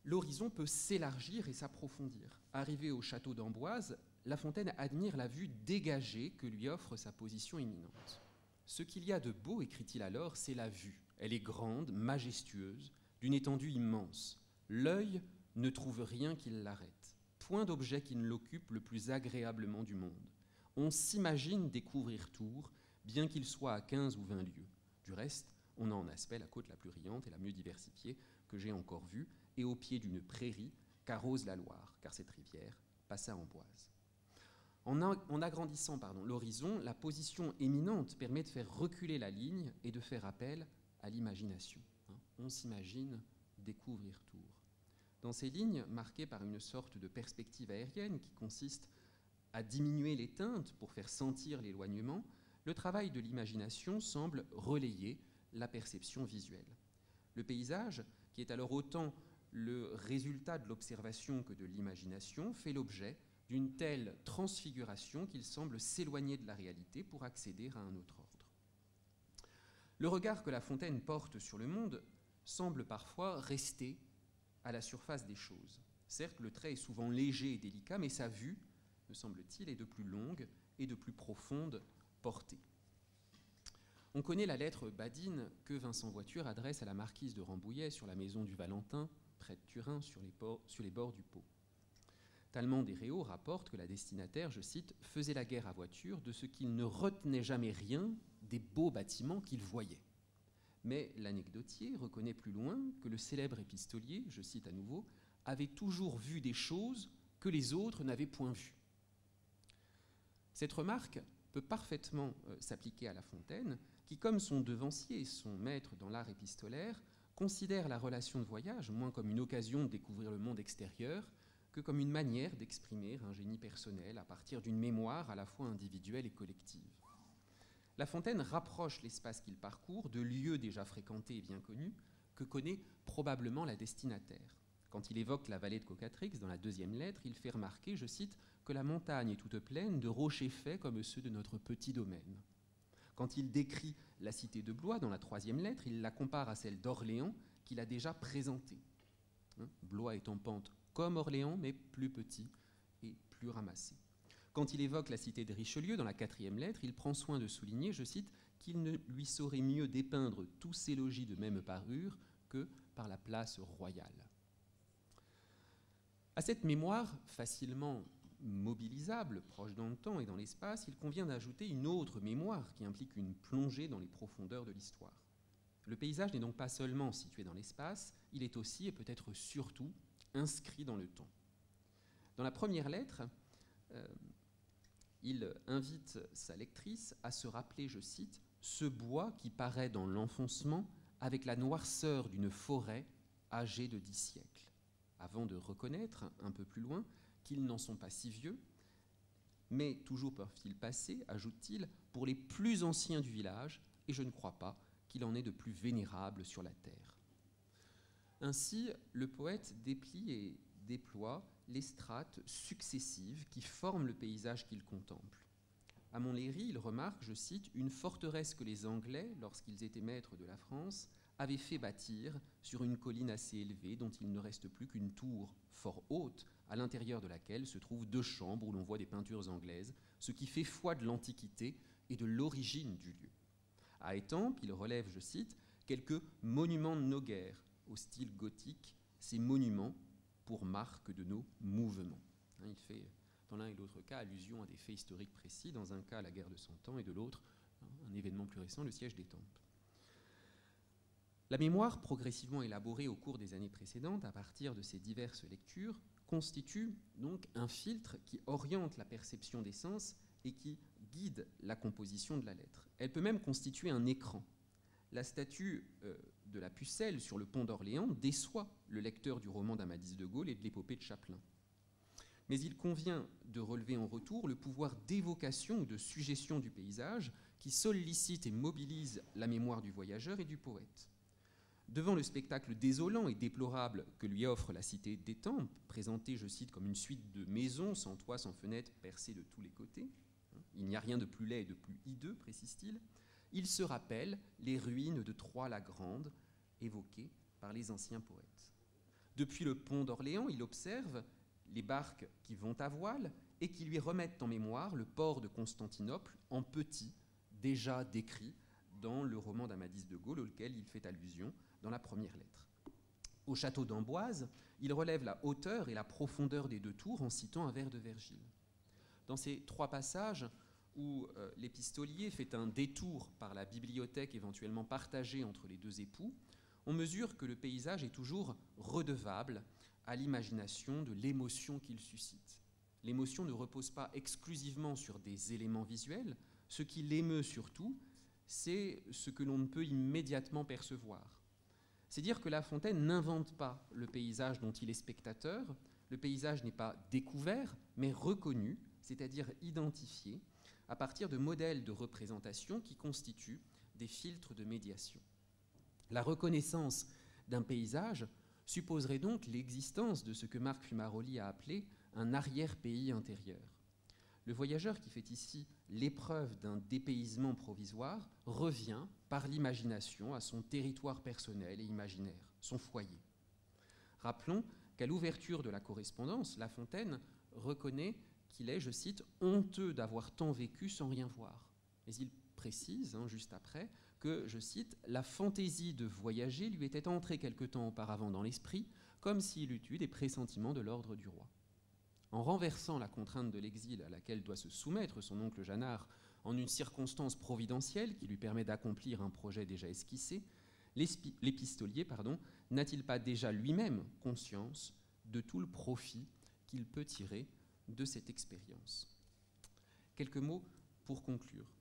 l'horizon peut s'élargir et s'approfondir. Arrivé au château d'Amboise, La Fontaine admire la vue dégagée que lui offre sa position imminente. Ce qu'il y a de beau, écrit-il alors, c'est la vue. Elle est grande, majestueuse, d'une étendue immense. L'œil ne trouve rien qui l'arrête. Point d'objet qui ne l'occupe le plus agréablement du monde. On s'imagine découvrir Tours, bien qu'il soit à 15 ou 20 lieues. Du reste, on a en aspect la côte la plus riante et la mieux diversifiée que j'ai encore vue, et au pied d'une prairie qu'arrose la Loire, car cette rivière passe à Amboise. En agrandissant l'horizon, la position éminente permet de faire reculer la ligne et de faire appel à l'imagination. On s'imagine découvrir Tours. Dans ces lignes, marquées par une sorte de perspective aérienne qui consiste à diminuer les teintes pour faire sentir l'éloignement, le travail de l'imagination semble relayer la perception visuelle. Le paysage, qui est alors autant le résultat de l'observation que de l'imagination, fait l'objet d'une telle transfiguration qu'il semble s'éloigner de la réalité pour accéder à un autre ordre. Le regard que La Fontaine porte sur le monde semble parfois rester à la surface des choses. Certes, le trait est souvent léger et délicat, mais sa vue, me semble-t-il, est de plus longue et de plus profonde portée. On connaît la lettre badine que Vincent Voiture adresse à la marquise de Rambouillet sur la maison du Valentin, près de Turin, sur les bords du Pô. Tallemant des Réaux rapporte que la destinataire, je cite, « faisait la guerre à voiture de ce qu'il ne retenait jamais rien des beaux bâtiments qu'il voyait ». Mais l'anecdotier reconnaît plus loin que le célèbre épistolier, je cite à nouveau, « avait toujours vu des choses que les autres n'avaient point vues ». Cette remarque peut parfaitement s'appliquer à La Fontaine, qui, comme son devancier et son maître dans l'art épistolaire, considère la relation de voyage moins comme une occasion de découvrir le monde extérieur que comme une manière d'exprimer un génie personnel à partir d'une mémoire à la fois individuelle et collective. La Fontaine rapproche l'espace qu'il parcourt de lieux déjà fréquentés et bien connus que connaît probablement la destinataire. Quand il évoque la vallée de Cocatrix dans la deuxième lettre, il fait remarquer, je cite, que la montagne est toute pleine de rochers faits comme ceux de notre petit domaine. Quand il décrit la cité de Blois dans la troisième lettre, il la compare à celle d'Orléans qu'il a déjà présentée. Blois est en pente comme Orléans, mais plus petit et plus ramassé. Quand il évoque la cité de Richelieu dans la quatrième lettre, il prend soin de souligner, je cite, qu'il ne lui saurait mieux dépeindre tous ces logis de même parure que par la place royale. À cette mémoire facilement mobilisable, proche dans le temps et dans l'espace, il convient d'ajouter une autre mémoire qui implique une plongée dans les profondeurs de l'histoire. Le paysage n'est donc pas seulement situé dans l'espace, il est aussi et peut-être surtout inscrit dans le temps. Dans la première lettre, il invite sa lectrice à se rappeler, je cite, « ce bois qui paraît dans l'enfoncement avec la noirceur d'une forêt âgée de 10 siècles », avant de reconnaître un peu plus loin qu'ils n'en sont pas si vieux, mais toujours peuvent-ils passer, ajoute-t-il, pour les plus anciens du village, et je ne crois pas qu'il en ait de plus vénérable sur la terre. Ainsi, le poète déplie et déploie les strates successives qui forment le paysage qu'il contemple. À Montlhéry, il remarque, je cite, « une forteresse que les Anglais, lorsqu'ils étaient maîtres de la France, avaient fait bâtir sur une colline assez élevée dont il ne reste plus qu'une tour fort haute, à l'intérieur de laquelle se trouvent 2 chambres où l'on voit des peintures anglaises, ce qui fait foi de l'Antiquité et de l'origine du lieu. » À Étampes, il relève, je cite, « quelques monuments de nos guerres, au style gothique, ces monuments pour marque de nos mouvements. » Il fait, dans l'un et l'autre cas, allusion à des faits historiques précis, dans un cas la guerre de 100 ans et de l'autre, un événement plus récent, le siège d'Étampes. La mémoire, progressivement élaborée au cours des années précédentes, à partir de ces diverses lectures, constitue donc un filtre qui oriente la perception des sens et qui guide la composition de la lettre. Elle peut même constituer un écran. La statue de la Pucelle sur le pont d'Orléans déçoit le lecteur du roman d'Amadis de Gaulle et de l'épopée de Chapelain. Mais il convient de relever en retour le pouvoir d'évocation ou de suggestion du paysage qui sollicite et mobilise la mémoire du voyageur et du poète. Devant le spectacle désolant et déplorable que lui offre la cité d'Étampes, présentée, je cite, comme une suite de maisons sans toit, sans fenêtres, percées de tous les côtés, il n'y a rien de plus laid et de plus hideux, précise-t-il, il se rappelle les ruines de Troyes-la-Grande, évoquées par les anciens poètes. Depuis le pont d'Orléans, il observe les barques qui vont à voile et qui lui remettent en mémoire le port de Constantinople en petit, déjà décrit dans le roman d'Amadis de Gaulle auquel il fait allusion dans la première lettre. Au château d'Amboise, il relève la hauteur et la profondeur des 2 tours en citant un vers de Virgile. Dans ces 3 passages où l'épistolier fait un détour par la bibliothèque éventuellement partagée entre les 2 époux, on mesure que le paysage est toujours redevable à l'imagination de l'émotion qu'il suscite. L'émotion ne repose pas exclusivement sur des éléments visuels, ce qui l'émeut surtout, c'est ce que l'on ne peut immédiatement percevoir. C'est dire que La Fontaine n'invente pas le paysage dont il est spectateur. Le paysage n'est pas découvert, mais reconnu, c'est-à-dire identifié, à partir de modèles de représentation qui constituent des filtres de médiation. La reconnaissance d'un paysage supposerait donc l'existence de ce que Marc Fumaroli a appelé un arrière-pays intérieur. Le voyageur qui fait ici l'épreuve d'un dépaysement provisoire revient par l'imagination à son territoire personnel et imaginaire, son foyer. Rappelons qu'à l'ouverture de la correspondance, La Fontaine reconnaît qu'il est, je cite, « honteux d'avoir tant vécu sans rien voir ». Mais il précise, juste après, que, je cite, « la fantaisie de voyager lui était entrée quelque temps auparavant dans l'esprit, comme s'il eût eu des pressentiments de l'ordre du roi ». en renversant la contrainte de l'exil à laquelle doit se soumettre son oncle Janard en une circonstance providentielle qui lui permet d'accomplir un projet déjà esquissé, l'épistolier n'a-t-il pas déjà lui-même conscience de tout le profit qu'il peut tirer de cette expérience? Quelques mots pour conclure.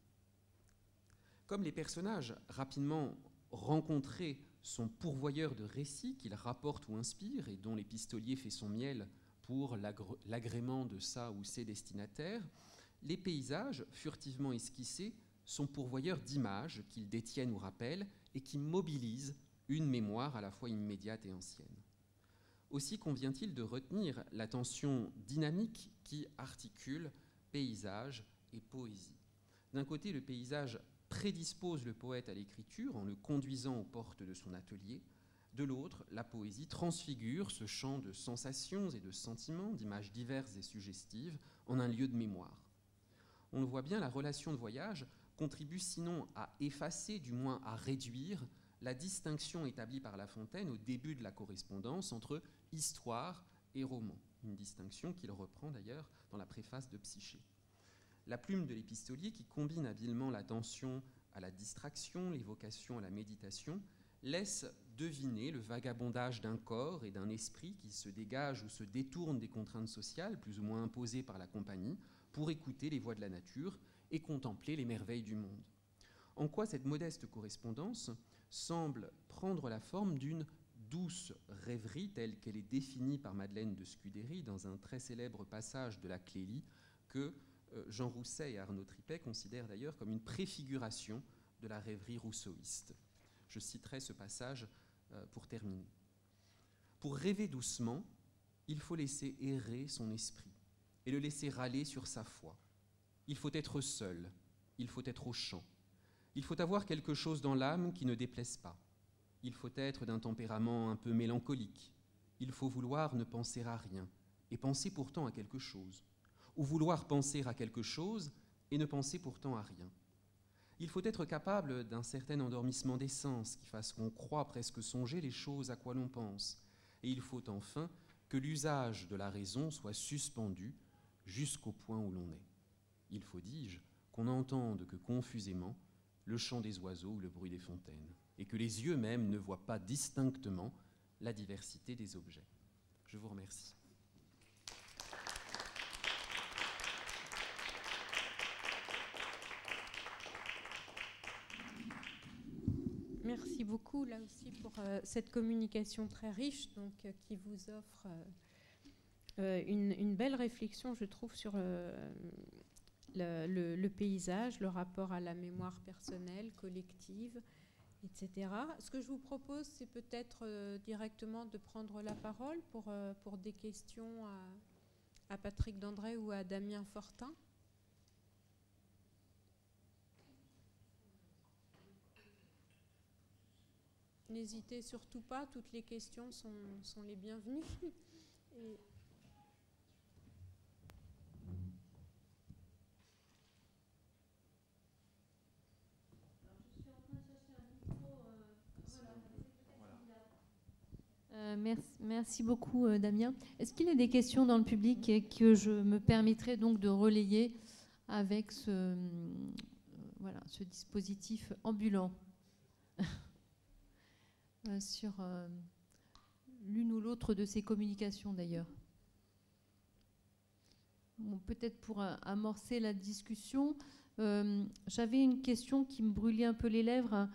Comme les personnages rapidement rencontrés sont pourvoyeurs de récits qu'ils rapportent ou inspirent et dont l'épistolier fait son miel pour l'agrément de sa ou ses destinataires, les paysages furtivement esquissés sont pourvoyeurs d'images qu'ils détiennent ou rappellent et qui mobilisent une mémoire à la fois immédiate et ancienne. Aussi convient-il de retenir la tension dynamique qui articule paysage et poésie. D'un côté, le paysage prédispose le poète à l'écriture en le conduisant aux portes de son atelier. De l'autre, la poésie transfigure ce champ de sensations et de sentiments, d'images diverses et suggestives, en un lieu de mémoire. On le voit bien, la relation de voyage contribue sinon à effacer, du moins à réduire, la distinction établie par La Fontaine au début de la correspondance entre histoire et roman, une distinction qu'il reprend d'ailleurs dans la préface de Psyché. La plume de l'épistolier, qui combine habilement l'attention à la distraction, l'évocation à la méditation, laisse deviner le vagabondage d'un corps et d'un esprit qui se dégage ou se détourne des contraintes sociales, plus ou moins imposées par la compagnie, pour écouter les voix de la nature et contempler les merveilles du monde. En quoi cette modeste correspondance semble prendre la forme d'une douce rêverie telle qu'elle est définie par Madeleine de Scudéry dans un très célèbre passage de la Clélie que Jean Rousset et Arnaud Tripet considèrent d'ailleurs comme une préfiguration de la rêverie rousseauiste. Je citerai ce passage pour terminer. Pour rêver doucement, il faut laisser errer son esprit et le laisser râler sur sa foi. Il faut être seul, il faut être au champ. Il faut avoir quelque chose dans l'âme qui ne déplaise pas. Il faut être d'un tempérament un peu mélancolique. Il faut vouloir ne penser à rien et penser pourtant à quelque chose. Ou vouloir penser à quelque chose et ne penser pourtant à rien. Il faut être capable d'un certain endormissement des sens qui fasse qu'on croit presque songer les choses à quoi l'on pense. Et il faut enfin que l'usage de la raison soit suspendu jusqu'au point où l'on est. Il faut, dis-je, qu'on n'entende que confusément le chant des oiseaux ou le bruit des fontaines, et que les yeux même ne voient pas distinctement la diversité des objets. Je vous remercie. Merci beaucoup là aussi pour cette communication très riche donc, qui vous offre une belle réflexion, je trouve, sur le paysage, le rapport à la mémoire personnelle, collective, etc. Ce que je vous propose, c'est peut-être directement de prendre la parole pour des questions à Patrick Dandré ou à Damien Fortin. N'hésitez surtout pas, toutes les questions sont les bienvenues. Et merci beaucoup, Damien. Est-ce qu'il y a des questions dans le public et que je me permettrai donc de relayer avec ce dispositif ambulant sur l'une ou l'autre de ces communications d'ailleurs? Bon, peut-être pour amorcer la discussion, j'avais une question qui me brûlait un peu les lèvres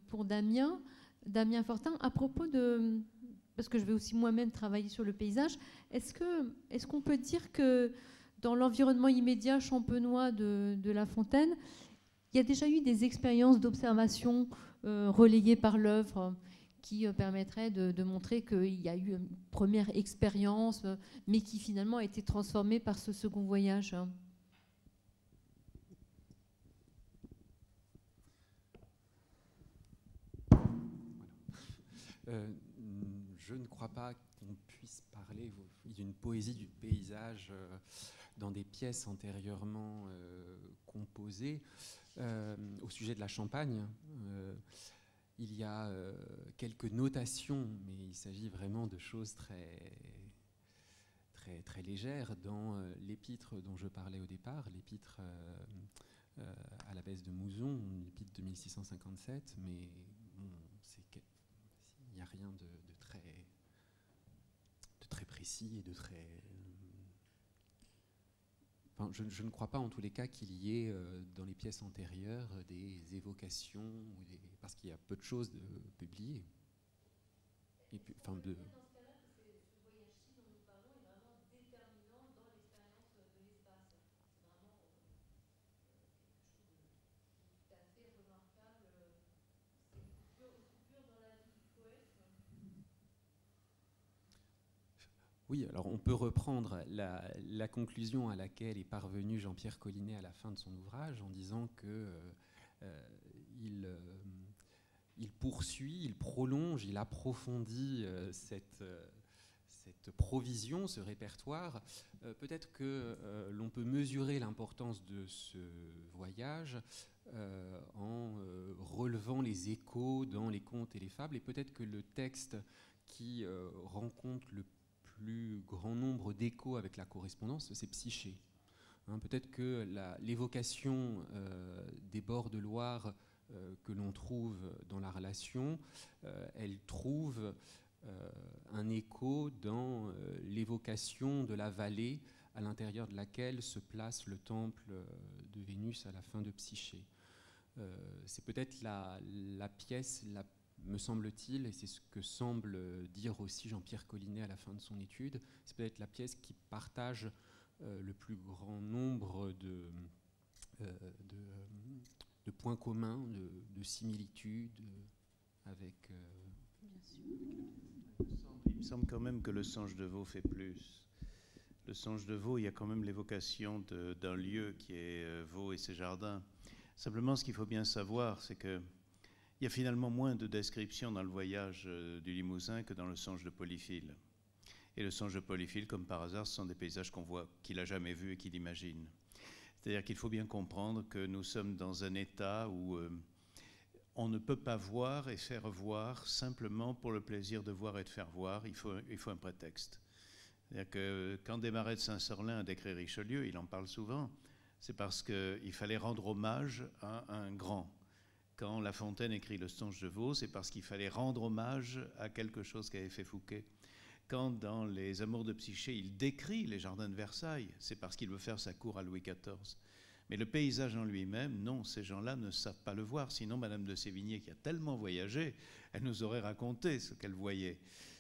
pour Damien Fortin, à propos de, parce que je vais aussi moi-même travailler sur le paysage, est-ce qu'on peut dire que dans l'environnement immédiat champenois de La Fontaine, il y a déjà eu des expériences d'observation relayées par l'œuvre qui permettraient de montrer qu'il y a eu une première expérience, mais qui finalement a été transformée par ce second voyage? Je ne crois pas qu'on puisse parler d'une poésie du paysage dans des pièces antérieurement composées. Au sujet de la Champagne, il y a quelques notations, mais il s'agit vraiment de choses très très, très légère dans l'épître dont je parlais au départ, l'épître à l'abbesse de Mouzon, l'épître de 1657, mais bon, il n'y a rien de très précis et de très... Enfin, je ne crois pas en tous les cas qu'il y ait dans les pièces antérieures des évocations, parce qu'il y a peu de choses publiées. Et puis, enfin, Oui, alors on peut reprendre la conclusion à laquelle est parvenu Jean-Pierre Collinet à la fin de son ouvrage en disant que il poursuit, il prolonge, il approfondit cette provision, ce répertoire. Peut-être que l'on peut mesurer l'importance de ce voyage en relevant les échos dans les contes et les fables, et peut-être que le texte qui rencontre le plus grand nombre d'échos avec la correspondance, c'est Psyché. Peut-être que l'évocation des bords de Loire que l'on trouve dans la relation, elle trouve un écho dans l'évocation de la vallée à l'intérieur de laquelle se place le temple de Vénus à la fin de Psyché. C'est peut-être la pièce me semble-t-il, et c'est ce que semble dire aussi Jean-Pierre Collinet à la fin de son étude, c'est peut-être la pièce qui partage le plus grand nombre de points communs, de similitudes avec... Bien sûr. Il me semble quand même que le Songe de Vaux fait plus. Le Songe de Vaux, il y a quand même l'évocation d'un lieu qui est Vaux et ses jardins. Simplement, ce qu'il faut bien savoir, c'est que il y a finalement moins de descriptions dans le voyage du Limousin que dans le Songe de Polyphile. Et le Songe de Polyphile, comme par hasard, ce sont des paysages qu'on voit, qu'il n'a jamais vus et qu'il imagine. C'est-à-dire qu'il faut bien comprendre que nous sommes dans un état où on ne peut pas voir et faire voir simplement pour le plaisir de voir et de faire voir. Il faut un prétexte. C'est-à-dire que quand Desmarets de Saint-Sorlin a décrit Richelieu, il en parle souvent, c'est parce qu'il fallait rendre hommage à un grand. Quand La Fontaine écrit Le Songe de Vaux, c'est parce qu'il fallait rendre hommage à quelque chose qu'avait fait Fouquet. Quand dans Les Amours de Psyché, il décrit les jardins de Versailles, c'est parce qu'il veut faire sa cour à Louis XIV. Mais le paysage en lui-même, non, ces gens-là ne savent pas le voir. Sinon, Madame de Sévigné, qui a tellement voyagé, elle nous aurait raconté ce qu'elle voyait.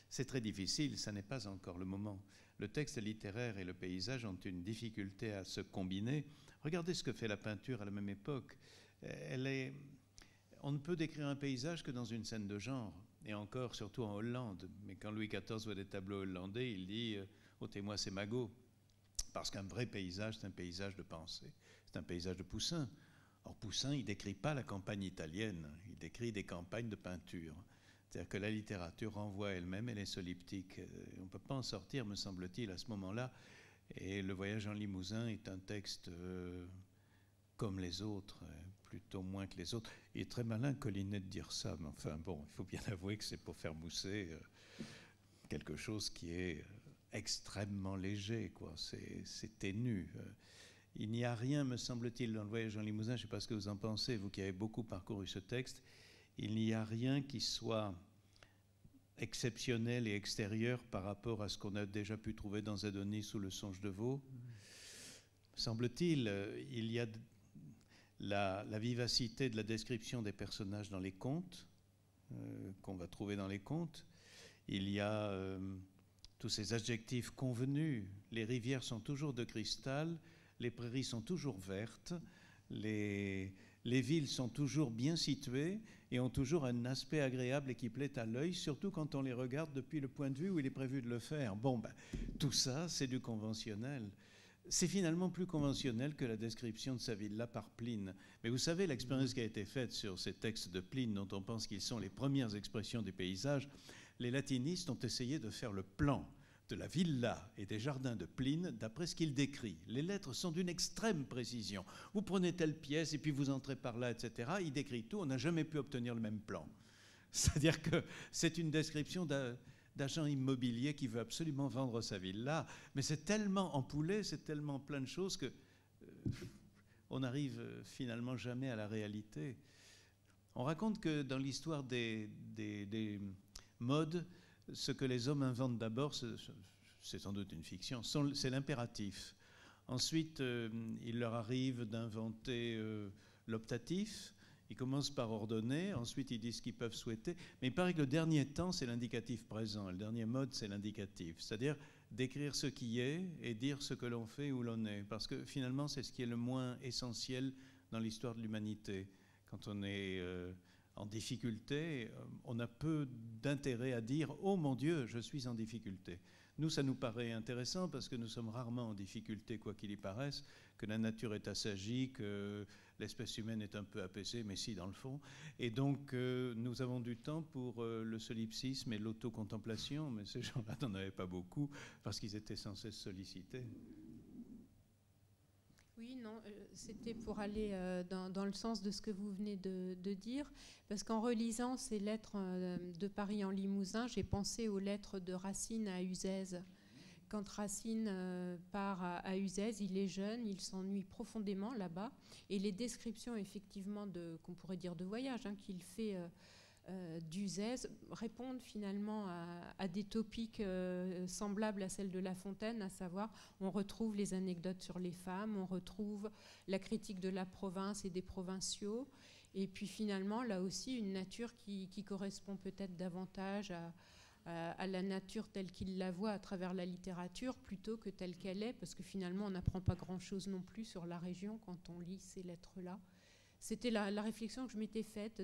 C'est très difficile, ça n'est pas encore le moment. Le texte littéraire et le paysage ont une difficulté à se combiner. Regardez ce que fait la peinture à la même époque. On ne peut décrire un paysage que dans une scène de genre, et encore, surtout en Hollande. Mais quand Louis XIV voit des tableaux hollandais, il dit « ôtez-moi ces magots ». Parce qu'un vrai paysage, c'est un paysage de pensée, c'est un paysage de Poussin. Or, Poussin, il ne décrit pas la campagne italienne, il décrit des campagnes de peinture. C'est-à-dire que la littérature renvoie elle-même, elle est soliptique. On ne peut pas en sortir, me semble-t-il, à ce moment-là. Et Le Voyage en Limousin est un texte comme les autres, plutôt moins que les autres. Il est très malin, Collinet, de dire ça, mais enfin bon, il faut bien avouer que c'est pour faire mousser quelque chose qui est extrêmement léger, quoi. C'est ténu. Il n'y a rien, me semble-t-il, dans Le Voyage en Limousin, je ne sais pas ce que vous en pensez, vous qui avez beaucoup parcouru ce texte, il n'y a rien qui soit exceptionnel et extérieur par rapport à ce qu'on a déjà pu trouver dans Adonis ou Le Songe de Vaux. Semble-t-il, il y a la vivacité de la description des personnages dans les contes, qu'on va trouver dans les contes. Il y a tous ces adjectifs convenus. Les rivières sont toujours de cristal, les prairies sont toujours vertes, les villes sont toujours bien situées et ont toujours un aspect agréable et qui plaît à l'œil, surtout quand on les regarde depuis le point de vue où il est prévu de le faire. Bon, tout ça, c'est du conventionnel. C'est finalement plus conventionnel que la description de sa villa par Pline. Mais vous savez, l'expérience qui a été faite sur ces textes de Pline, dont on pense qu'ils sont les premières expressions du paysage, les latinistes ont essayé de faire le plan de la villa et des jardins de Pline d'après ce qu'il décrit. Les lettres sont d'une extrême précision. Vous prenez telle pièce et puis vous entrez par là, etc. Il décrit tout. On n'a jamais pu obtenir le même plan. C'est-à-dire que c'est une description d'agent immobilier qui veut absolument vendre sa villa, mais c'est tellement empoulé, c'est tellement plein de choses que on n'arrive finalement jamais à la réalité. On raconte que dans l'histoire des modes, ce que les hommes inventent d'abord, c'est sans doute une fiction, c'est l'impératif. Ensuite, il leur arrive d'inventer l'optatif. Ils commencent par ordonner, ensuite ils disent ce qu'ils peuvent souhaiter. Mais il paraît que le dernier temps, c'est l'indicatif présent. Le dernier mode, c'est l'indicatif. C'est-à-dire décrire ce qui est et dire ce que l'on fait où l'on est. Parce que finalement, c'est ce qui est le moins essentiel dans l'histoire de l'humanité. Quand on est en difficulté, on a peu d'intérêt à dire « Oh mon Dieu, je suis en difficulté ». Nous, ça nous paraît intéressant parce que nous sommes rarement en difficulté, quoi qu'il y paraisse, que la nature est assagie, que l'espèce humaine est un peu apaisée, mais si, dans le fond. Et donc, nous avons du temps pour le solipsisme et l'autocontemplation, mais ces gens-là n'en avaient pas beaucoup parce qu'ils étaient sans cesse sollicités. Oui, non, c'était pour aller dans le sens de ce que vous venez de dire, parce qu'en relisant ces lettres de Paris en Limousin, j'ai pensé aux lettres de Racine à Uzès. Quand Racine part à Uzès, il est jeune, il s'ennuie profondément là-bas, et les descriptions effectivement qu'on pourrait dire de voyage qu'il fait d'Uzès répondent finalement à des topiques semblables à celles de La Fontaine, à savoir on retrouve les anecdotes sur les femmes, on retrouve la critique de la province et des provinciaux, et puis finalement là aussi une nature qui correspond peut-être davantage à la nature telle qu'il la voit à travers la littérature plutôt que telle qu'elle est, parce que finalement on n'apprend pas grand-chose non plus sur la région quand on lit ces lettres-là. C'était la réflexion que je m'étais faite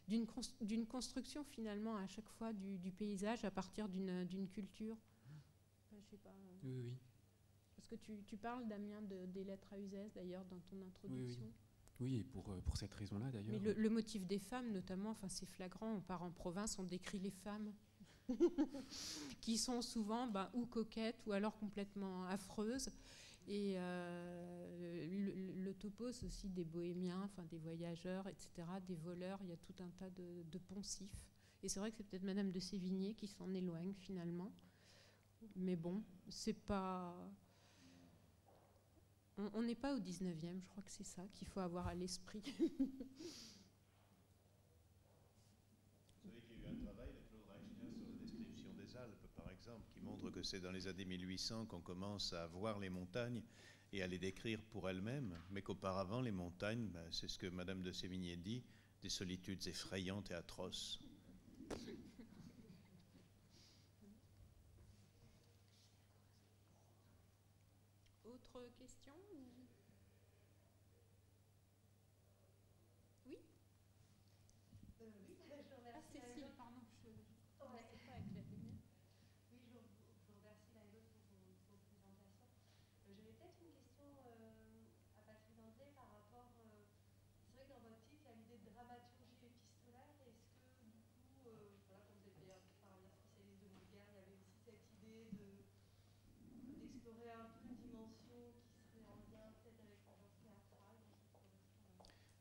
d'une construction finalement à chaque fois du paysage à partir d'une culture. Je sais pas. Oui. Parce que tu parles, Damien, des lettres à Uzès d'ailleurs dans ton introduction. Oui, et pour cette raison-là d'ailleurs. Mais le motif des femmes notamment, c'est flagrant. On part en province, on décrit les femmes qui sont souvent ou coquettes ou alors complètement affreuses. Et le topos aussi des bohémiens, des voyageurs, etc., des voleurs, il y a tout un tas de poncifs. Et c'est vrai que c'est peut-être Madame de Sévigné qui s'en éloigne finalement. Mais bon, c'est pas... On n'est pas au 19e, je crois que c'est ça qu'il faut avoir à l'esprit. Vous savez qu'il y a eu un travail de Claude Reichner sur la description des Alpes, par exemple, qui montre que c'est dans les années 1800 qu'on commence à voir les montagnes et à les décrire pour elles-mêmes, mais qu'auparavant, les montagnes, c'est ce que Madame de Sévigné dit, des solitudes effrayantes et atroces. Autre question? Oui? Oui, je vous remercie. Cécile, pardon, je ne pas avec la lumière. Oui, je vous remercie l'un et l'autre pour vos présentations. J'avais peut-être une question à Patrick André par rapport... c'est vrai que dans votre titre, il y a l'idée de dramaturgie épistolaire. Est-ce que, du coup, comme vous êtes d'ailleurs par ailleurs spécialiste de Molière, il y avait aussi cette idée d'explorer un peu une dimension qui serait en lien peut-être avec le genre théâtral?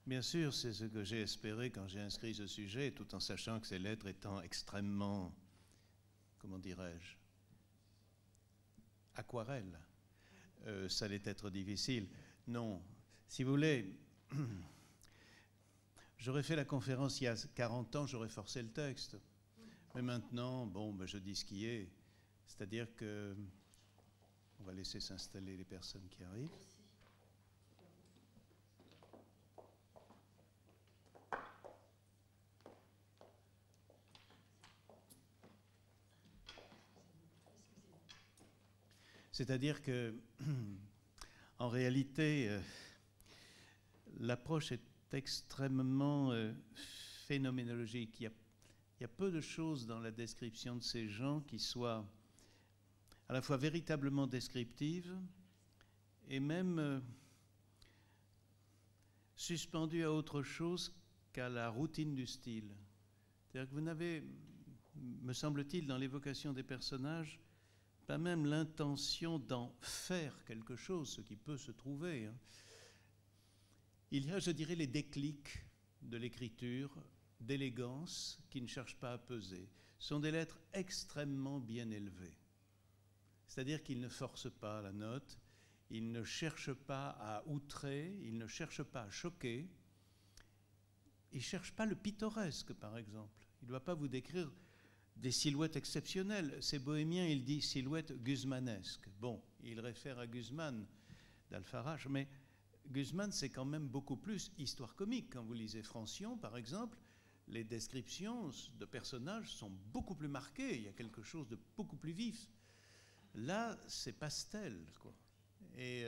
Bien sûr, c'est ce que j'ai espéré quand j'ai inscrit ce sujet, tout en sachant que ces lettres étant extrêmement, comment dirais-je, aquarelles, ça allait être difficile. Non, si vous voulez, j'aurais fait la conférence il y a 40 ans, j'aurais forcé le texte. Mais maintenant, je dis ce qui est. C'est-à-dire que on va laisser s'installer les personnes qui arrivent. C'est-à-dire que, en réalité, l'approche est extrêmement phénoménologique. Il y a peu de choses dans la description de ces gens qui soient à la fois véritablement descriptives et même suspendues à autre chose qu'à la routine du style. C'est-à-dire que vous n'avez, me semble-t-il, dans l'évocation des personnages, pas même l'intention d'en faire quelque chose, ce qui peut se trouver. Il y a, je dirais, les déclics de l'écriture d'élégance qui ne cherchent pas à peser. Ce sont des lettres extrêmement bien élevées. C'est-à-dire qu'ils ne forcent pas la note, ils ne cherchent pas à outrer, ils ne cherchent pas à choquer, ils ne cherchent pas le pittoresque, par exemple. Il ne doit pas vous décrire des silhouettes exceptionnelles. C'est bohémien, il dit silhouette guzmanesque. Bon, il réfère à Guzman d'Alfarage, mais Guzman, c'est quand même beaucoup plus histoire comique. Quand vous lisez Francion, par exemple, les descriptions de personnages sont beaucoup plus marquées. Il y a quelque chose de beaucoup plus vif. Là, c'est pastel, quoi. Et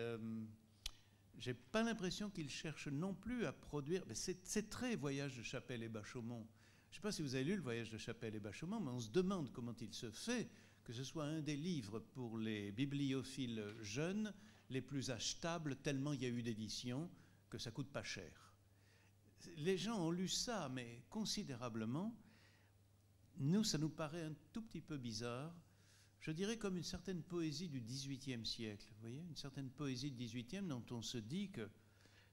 j'ai pas l'impression qu'il cherche non plus à produire. C'est très Voyage de Chapelle et Bachaumont. Je ne sais pas si vous avez lu le Voyage de Chapelle et Bachaumont, mais on se demande comment il se fait que ce soit un des livres pour les bibliophiles jeunes les plus achetables, tellement il y a eu d'éditions, que ça coûte pas cher. Les gens ont lu ça, mais considérablement. Nous, ça nous paraît un tout petit peu bizarre. Je dirais comme une certaine poésie du XVIIIe siècle. Vous voyez, une certaine poésie du XVIIIe dont on se dit que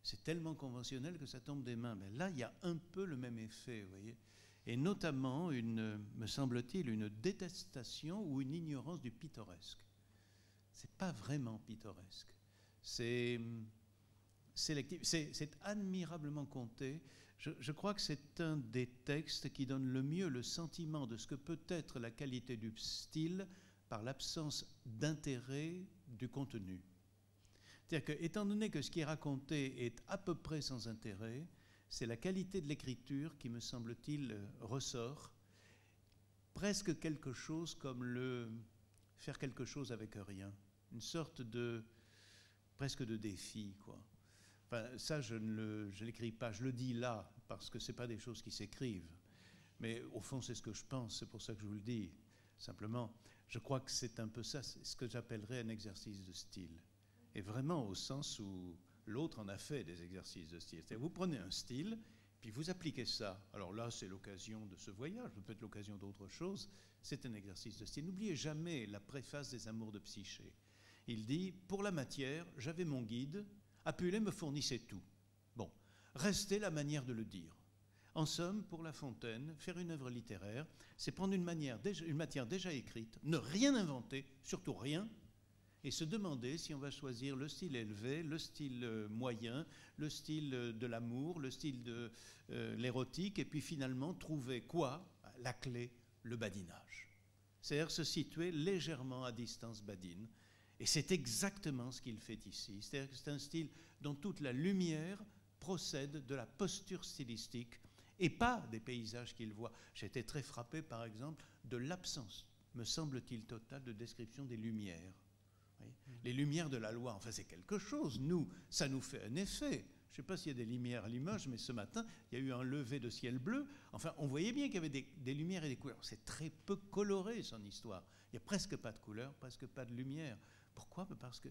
c'est tellement conventionnel que ça tombe des mains. Mais là, il y a un peu le même effet, vous voyez. Et notamment, me semble-t-il, une détestation ou une ignorance du pittoresque. C'est pas vraiment pittoresque. C'est sélectif. C'est admirablement compté. Je crois que c'est un des textes qui donne le mieux le sentiment de ce que peut être la qualité du style par l'absence d'intérêt du contenu. C'est-à-dire que, étant donné que ce qui est raconté est à peu près sans intérêt, c'est la qualité de l'écriture qui, me semble-t-il, ressort. Presque quelque chose comme le faire quelque chose avec rien. Une sorte de presque de défi, quoi. Enfin, ça, je ne l'écris pas, je le dis là, parce que ce n'est pas des choses qui s'écrivent. Mais au fond, c'est ce que je pense, c'est pour ça que je vous le dis. Simplement, je crois que c'est un peu ça, c'est ce que j'appellerais un exercice de style. Et vraiment au sens où l'autre en a fait des exercices de style. C'est-à-dire, vous prenez un style, puis vous appliquez ça. Alors là, c'est l'occasion de ce voyage, peut-être l'occasion d'autre chose. C'est un exercice de style. N'oubliez jamais la préface des Amours de Psyché. Il dit, pour la matière, j'avais mon guide, Apulée me fournissait tout. Bon, restait la manière de le dire. En somme, pour La Fontaine, faire une œuvre littéraire, c'est prendre une matière déjà écrite, ne rien inventer, surtout rien, et se demander si on va choisir le style élevé, le style moyen, le style de l'amour, le style de l'érotique, et puis finalement trouver quoi? La clé, le badinage. C'est-à-dire se situer légèrement à distance badine. Et c'est exactement ce qu'il fait ici. C'est-à-dire que c'est un style dont toute la lumière procède de la posture stylistique et pas des paysages qu'il voit. J'ai été très frappé, par exemple, de l'absence, me semble-t-il, totale de description des lumières. Les lumières de la Loire, enfin c'est quelque chose, nous, ça nous fait un effet. Je ne sais pas s'il y a des lumières à Limoges, mais ce matin, il y a eu un lever de ciel bleu. Enfin, on voyait bien qu'il y avait des lumières et des couleurs. C'est très peu coloré, son histoire. Il n'y a presque pas de couleurs, presque pas de lumière. Pourquoi? Parce que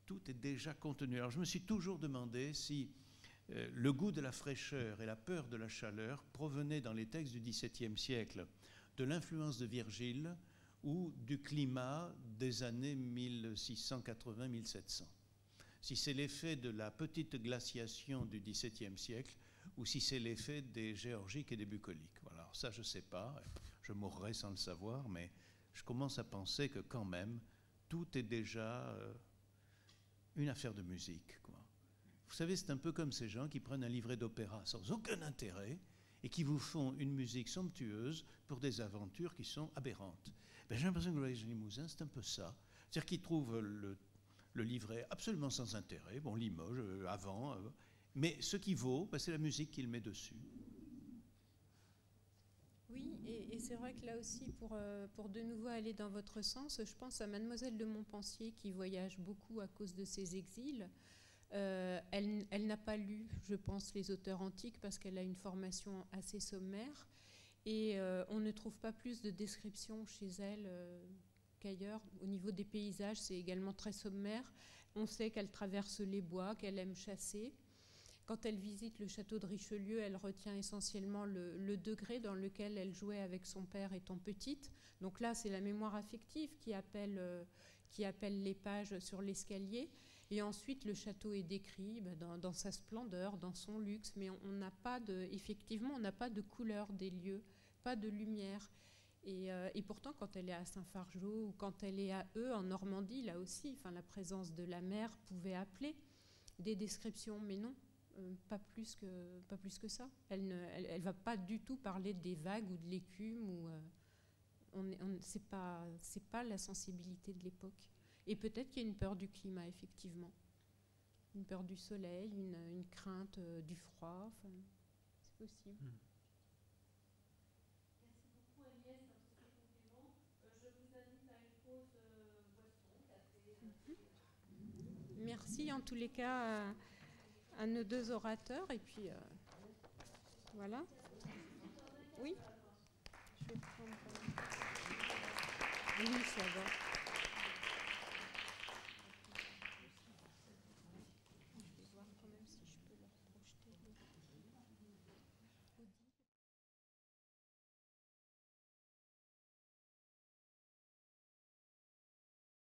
tout est déjà contenu. Alors je me suis toujours demandé si le goût de la fraîcheur et la peur de la chaleur provenaient dans les textes du XVIIe siècle de l'influence de Virgile ou du climat des années 1680-1700. Si c'est l'effet de la petite glaciation du XVIIe siècle ou si c'est l'effet des géorgiques et des bucoliques. Voilà. Alors ça, je ne sais pas, je mourrai sans le savoir, mais je commence à penser que quand même, tout est déjà une affaire de musique, quoi. Vous savez, c'est un peu comme ces gens qui prennent un livret d'opéra sans aucun intérêt et qui vous font une musique somptueuse pour des aventures qui sont aberrantes. Ben, j'ai l'impression que le Voyage de Limousin, c'est un peu ça. C'est-à-dire qu'ils trouvent le livret absolument sans intérêt, bon, Limoges, avant, mais ce qui vaut, ben, c'est la musique qu'il met dessus. Oui, et c'est vrai que là aussi, pour de nouveau aller dans votre sens, je pense à Mademoiselle de Montpensier qui voyage beaucoup à cause de ses exils. Elle n'a pas lu, je pense, les auteurs antiques parce qu'elle a une formation assez sommaire et on ne trouve pas plus de descriptions chez elle qu'ailleurs. Au niveau des paysages, c'est également très sommaire. On sait qu'elle traverse les bois, qu'elle aime chasser. Quand elle visite le château de Richelieu, elle retient essentiellement le degré dans lequel elle jouait avec son père étant petite. Donc là, c'est la mémoire affective qui appelle les pages sur l'escalier. Et ensuite, le château est décrit dans sa splendeur, dans son luxe, mais on n'a pas effectivement, on n'a pas de couleur des lieux, pas de lumière. Et pourtant, quand elle est à Saint-Fargeau ou quand elle est à Eu, en Normandie, là aussi, la présence de la mer pouvait appeler des descriptions, mais non, pas plus que ça. Elle ne va pas du tout parler des vagues ou de l'écume. C'est pas la sensibilité de l'époque. Et peut-être qu'il y a une peur du climat, effectivement. Une peur du soleil, une crainte du froid. C'est possible. Merci beaucoup Agnès pour ces compléments. Je vous invite à une pause boisson, café. Merci en tous les cas à nos deux orateurs. Et puis voilà. Oui. Je vais prendre. Oui, ça va.